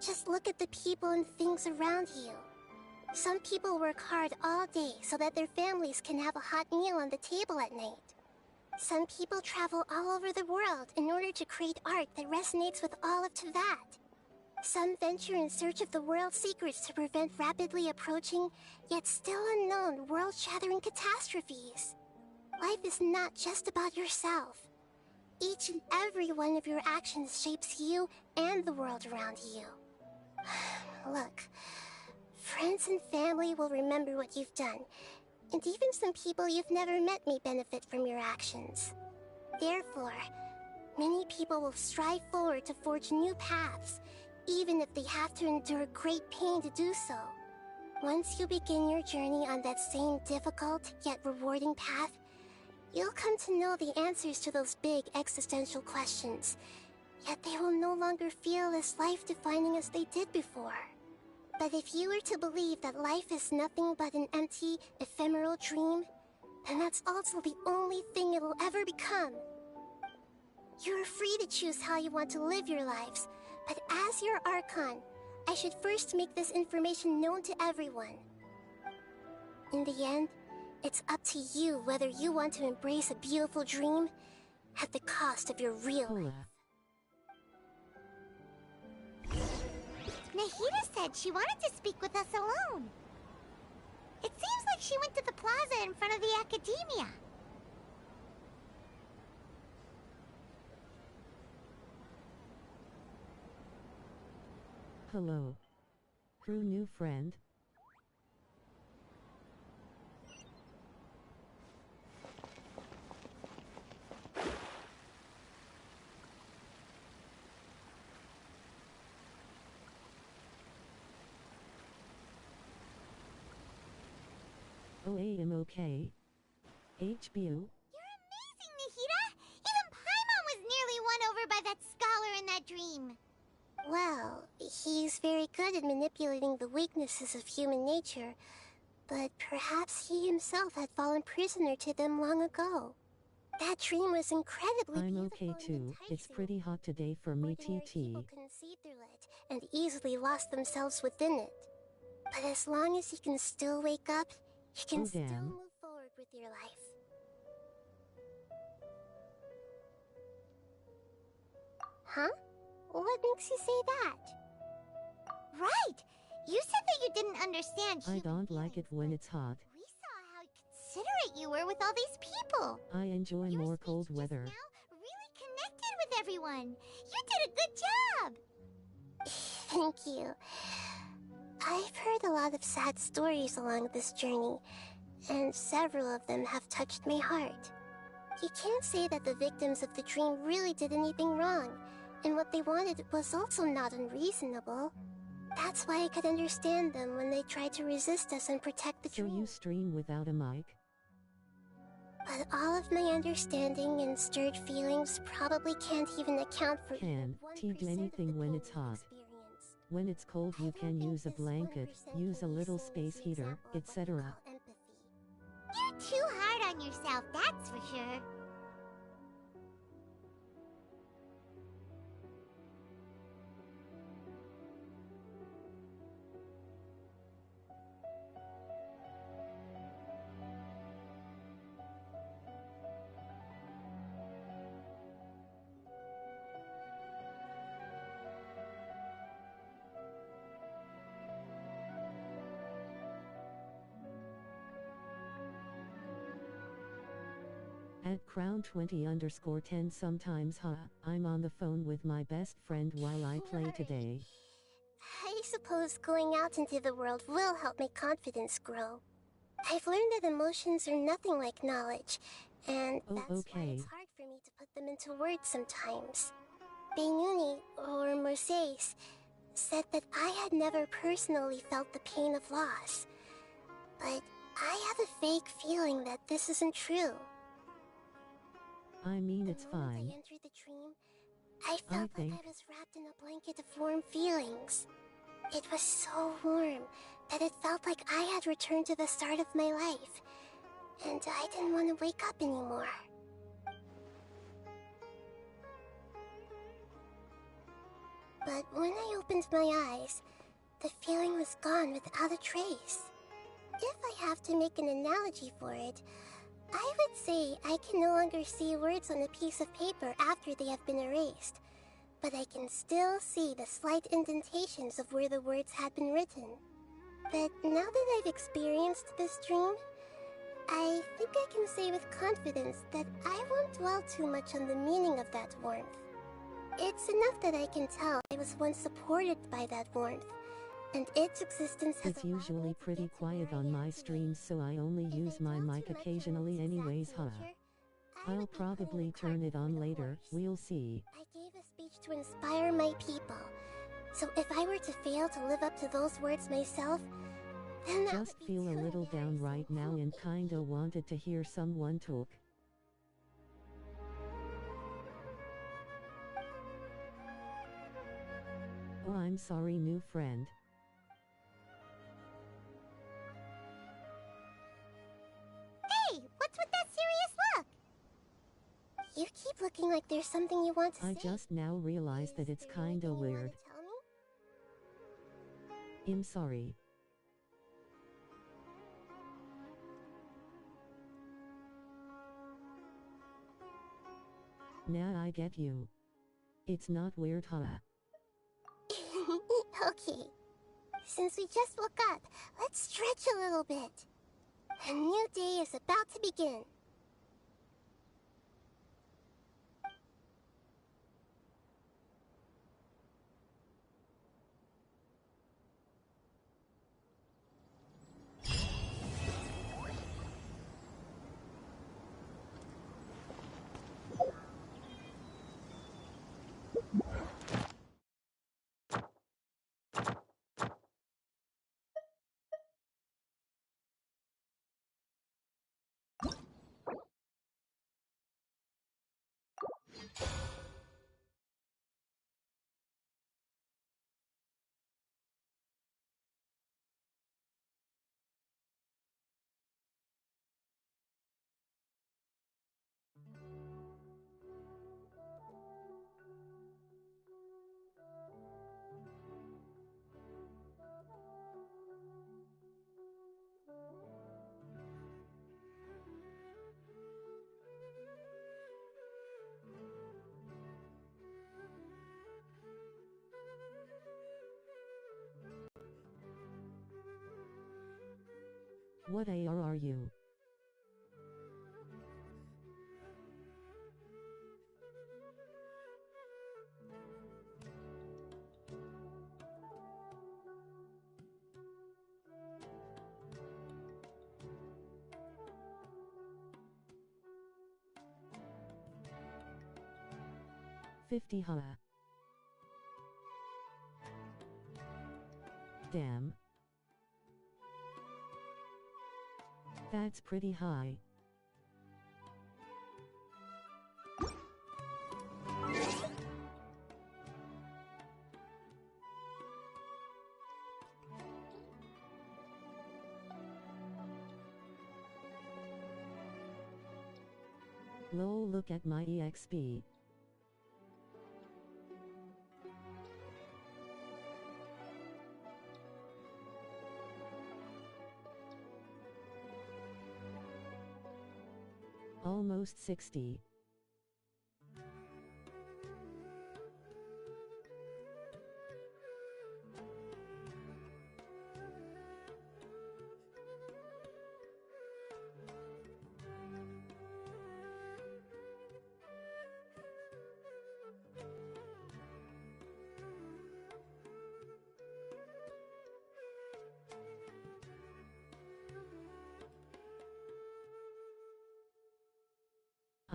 just look at the people and things around you. Some people work hard all day so that their families can have a hot meal on the table at night. Some people travel all over the world in order to create art that resonates with all of Teyvat. Some venture in search of the world's secrets to prevent rapidly approaching, yet still unknown, world-shattering catastrophes. Life is not just about yourself. Each and every one of your actions shapes you and the world around you. Look, friends and family will remember what you've done, and even some people you've never met may benefit from your actions. Therefore, many people will strive forward to forge new paths, even if they have to endure great pain to do so. Once you begin your journey on that same difficult yet rewarding path, you'll come to know the answers to those big existential questions, yet they will no longer feel as life-defining as they did before. But if you were to believe that life is nothing but an empty, ephemeral dream, then that's also the only thing it'll ever become. You're free to choose how you want to live your lives, but as your Archon, I should first make this information known to everyone. In the end, it's up to you whether you want to embrace a beautiful dream at the cost of your real life. Nahida said she wanted to speak with us alone. It seems like she went to the plaza in front of the academia. Hello. Crew new friend. Oh, I am okay. HBU. You're amazing, Nahida! Even Paimon was nearly won over by that scholar in that dream. Well, he's very good at manipulating the weaknesses of human nature, but perhaps he himself had fallen prisoner to them long ago. That dream was incredibly I'm beautiful okay too. and It's pretty hot today for me, Ordinary TT. people couldn't see through it and easily lost themselves within it. But as long as you can still wake up, you can Oh, still damn. move forward with your life. Huh? What makes you say that? Right! You said that you didn't understand I human don't like it feelings, when but it's hot. we saw how considerate you were with all these people. I enjoy Your more speech cold just weather. now really connected with everyone. You did a good job. Thank you. I've heard a lot of sad stories along this journey, and several of them have touched my heart. You can't say that the victims of the dream really did anything wrong, and what they wanted was also not unreasonable. That's why I could understand them when they tried to resist us and protect the So dream. you stream without a mic? But all of my understanding and stirred feelings probably can't even account for Can do anything when it's hot. When it's cold you can use a blanket, use a little space heater, etc. You're too hard on yourself, that's for sure. At crown20_10 sometimes I'm on the phone with my best friend while I play today. I suppose going out into the world will help my confidence grow. I've learned that emotions are nothing like knowledge, and that's why it's hard for me to put them into words sometimes. Beinuni, or Mercedes, said that I had never personally felt the pain of loss. But I have a vague feeling that this isn't true. I mean, it's fine. I entered the dream, I felt like I was wrapped in a blanket of warm feelings. It was so warm that it felt like I had returned to the start of my life, and I didn't want to wake up anymore. But when I opened my eyes, the feeling was gone without a trace. If I have to make an analogy for it, I would say I can no longer see words on a piece of paper after they have been erased, but I can still see the slight indentations of where the words had been written. But now that I've experienced this dream, I think I can say with confidence that I won't dwell too much on the meaning of that warmth. It's enough that I can tell I was once supported by that warmth, and its existence has... It's usually pretty quiet on my streams, so I only use my mic occasionally anyways, I'll probably turn it on later, we'll see. I gave a speech to inspire my people, so if I were to fail to live up to those words myself, then that just feel a little down right now and kinda wanted to hear someone talk. Oh, I'm sorry, new friend. Hey, what's with that serious look? You keep looking like there's something you want to say. I just now realized that it's kinda weird. I'm sorry. Now I get you. It's not weird, Okay. Since we just woke up, let's stretch a little bit. A new day is about to begin. What AR are you? $50. Damn. That's pretty high. Lol, look at my EXP. Almost 60.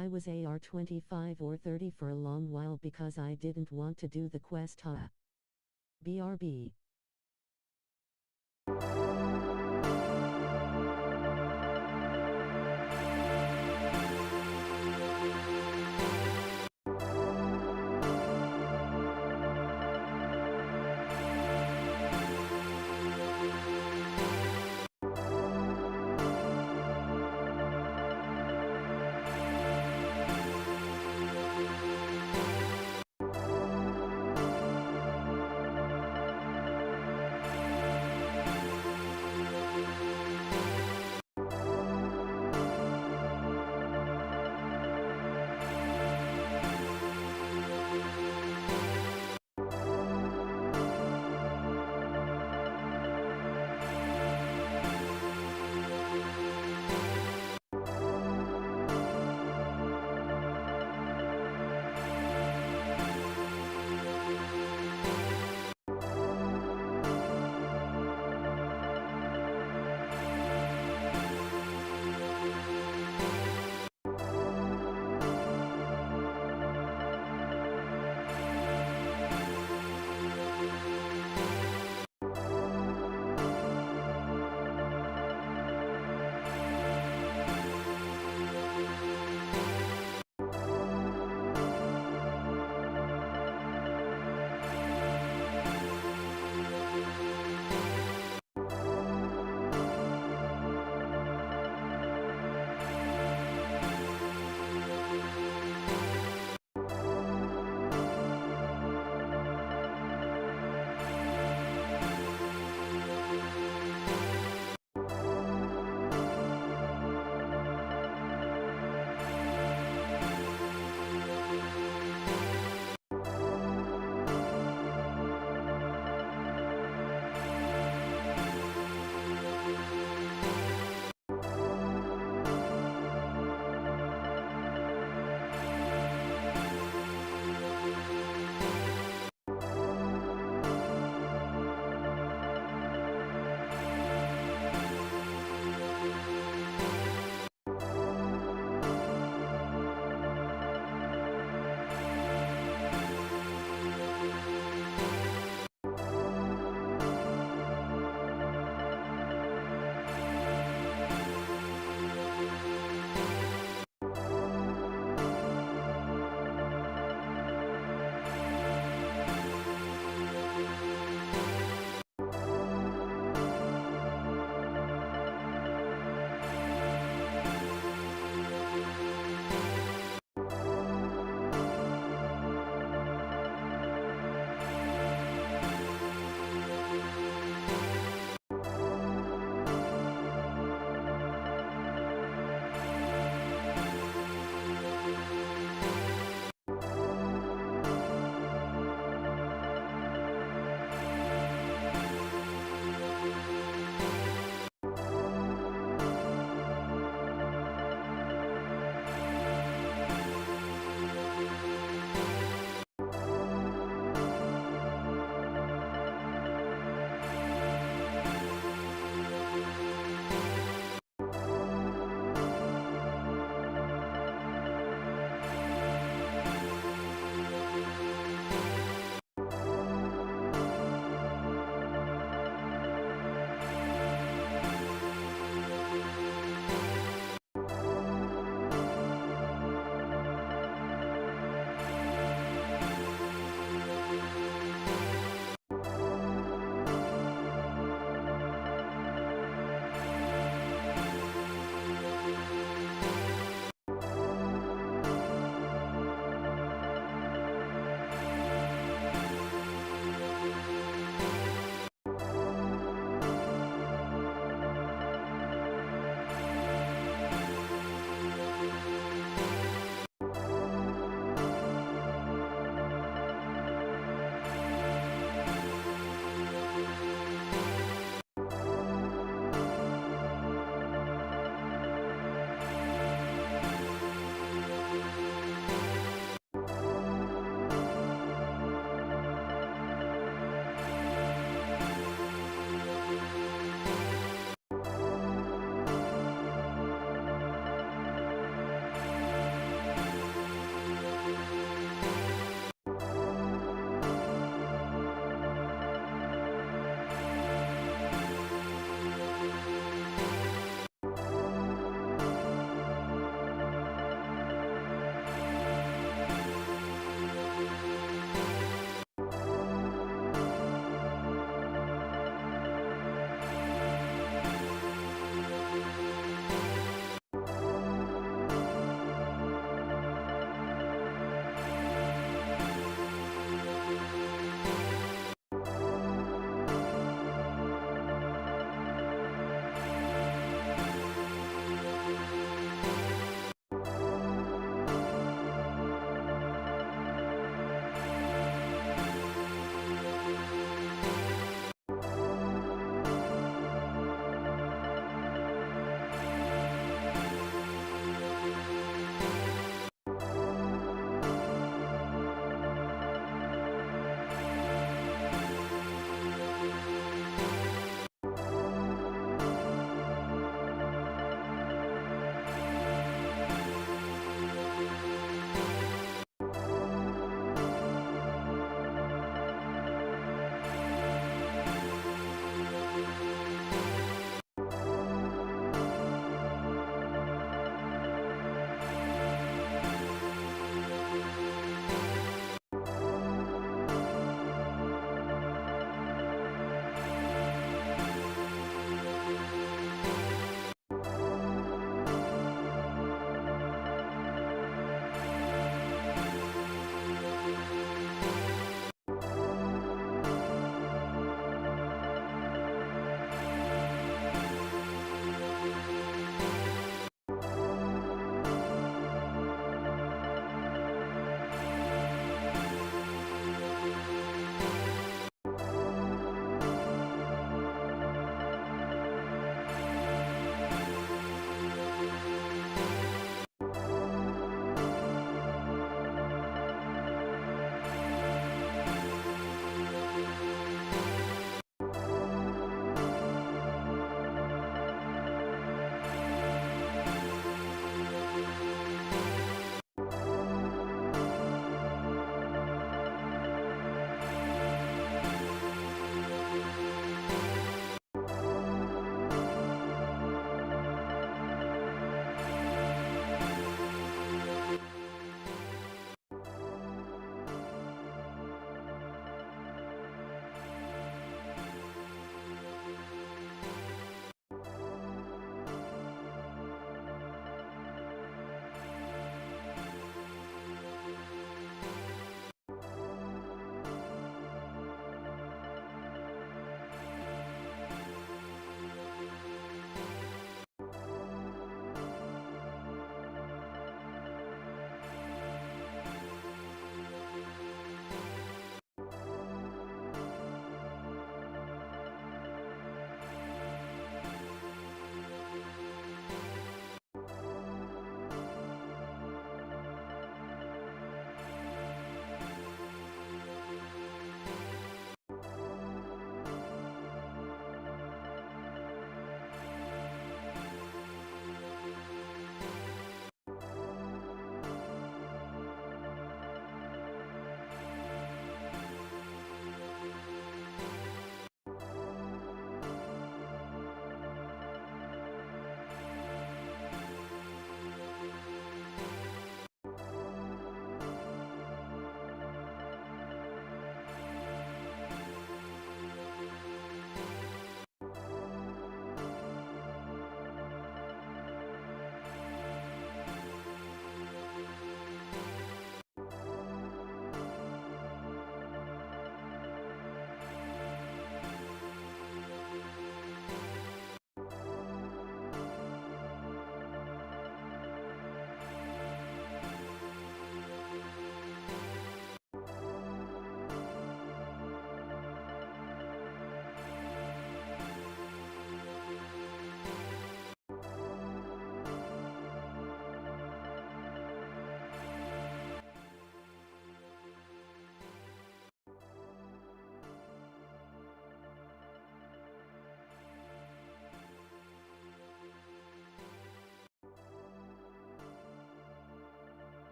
I was AR 25 or 30 for a long while because I didn't want to do the quest, huh? BRB.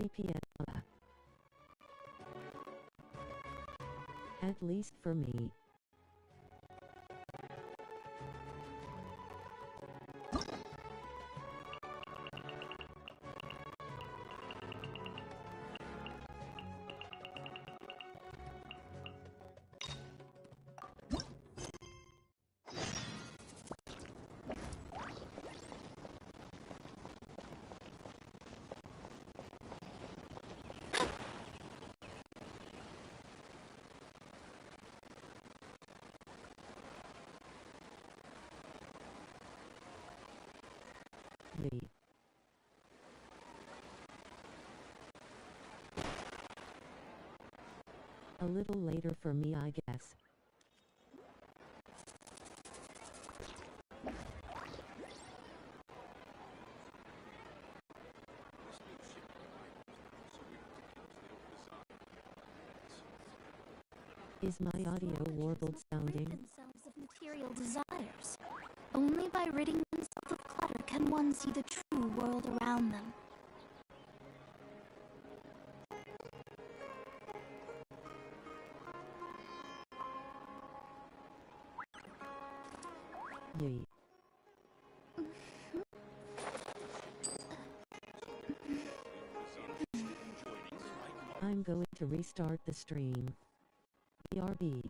TPS. At least for me. A little later for me, I guess. Is my audio warbled sounding? Themselves of material desires. Only by ridding themselves of clutter can one see the true world around them. Yay. I'm going to restart the stream. BRB.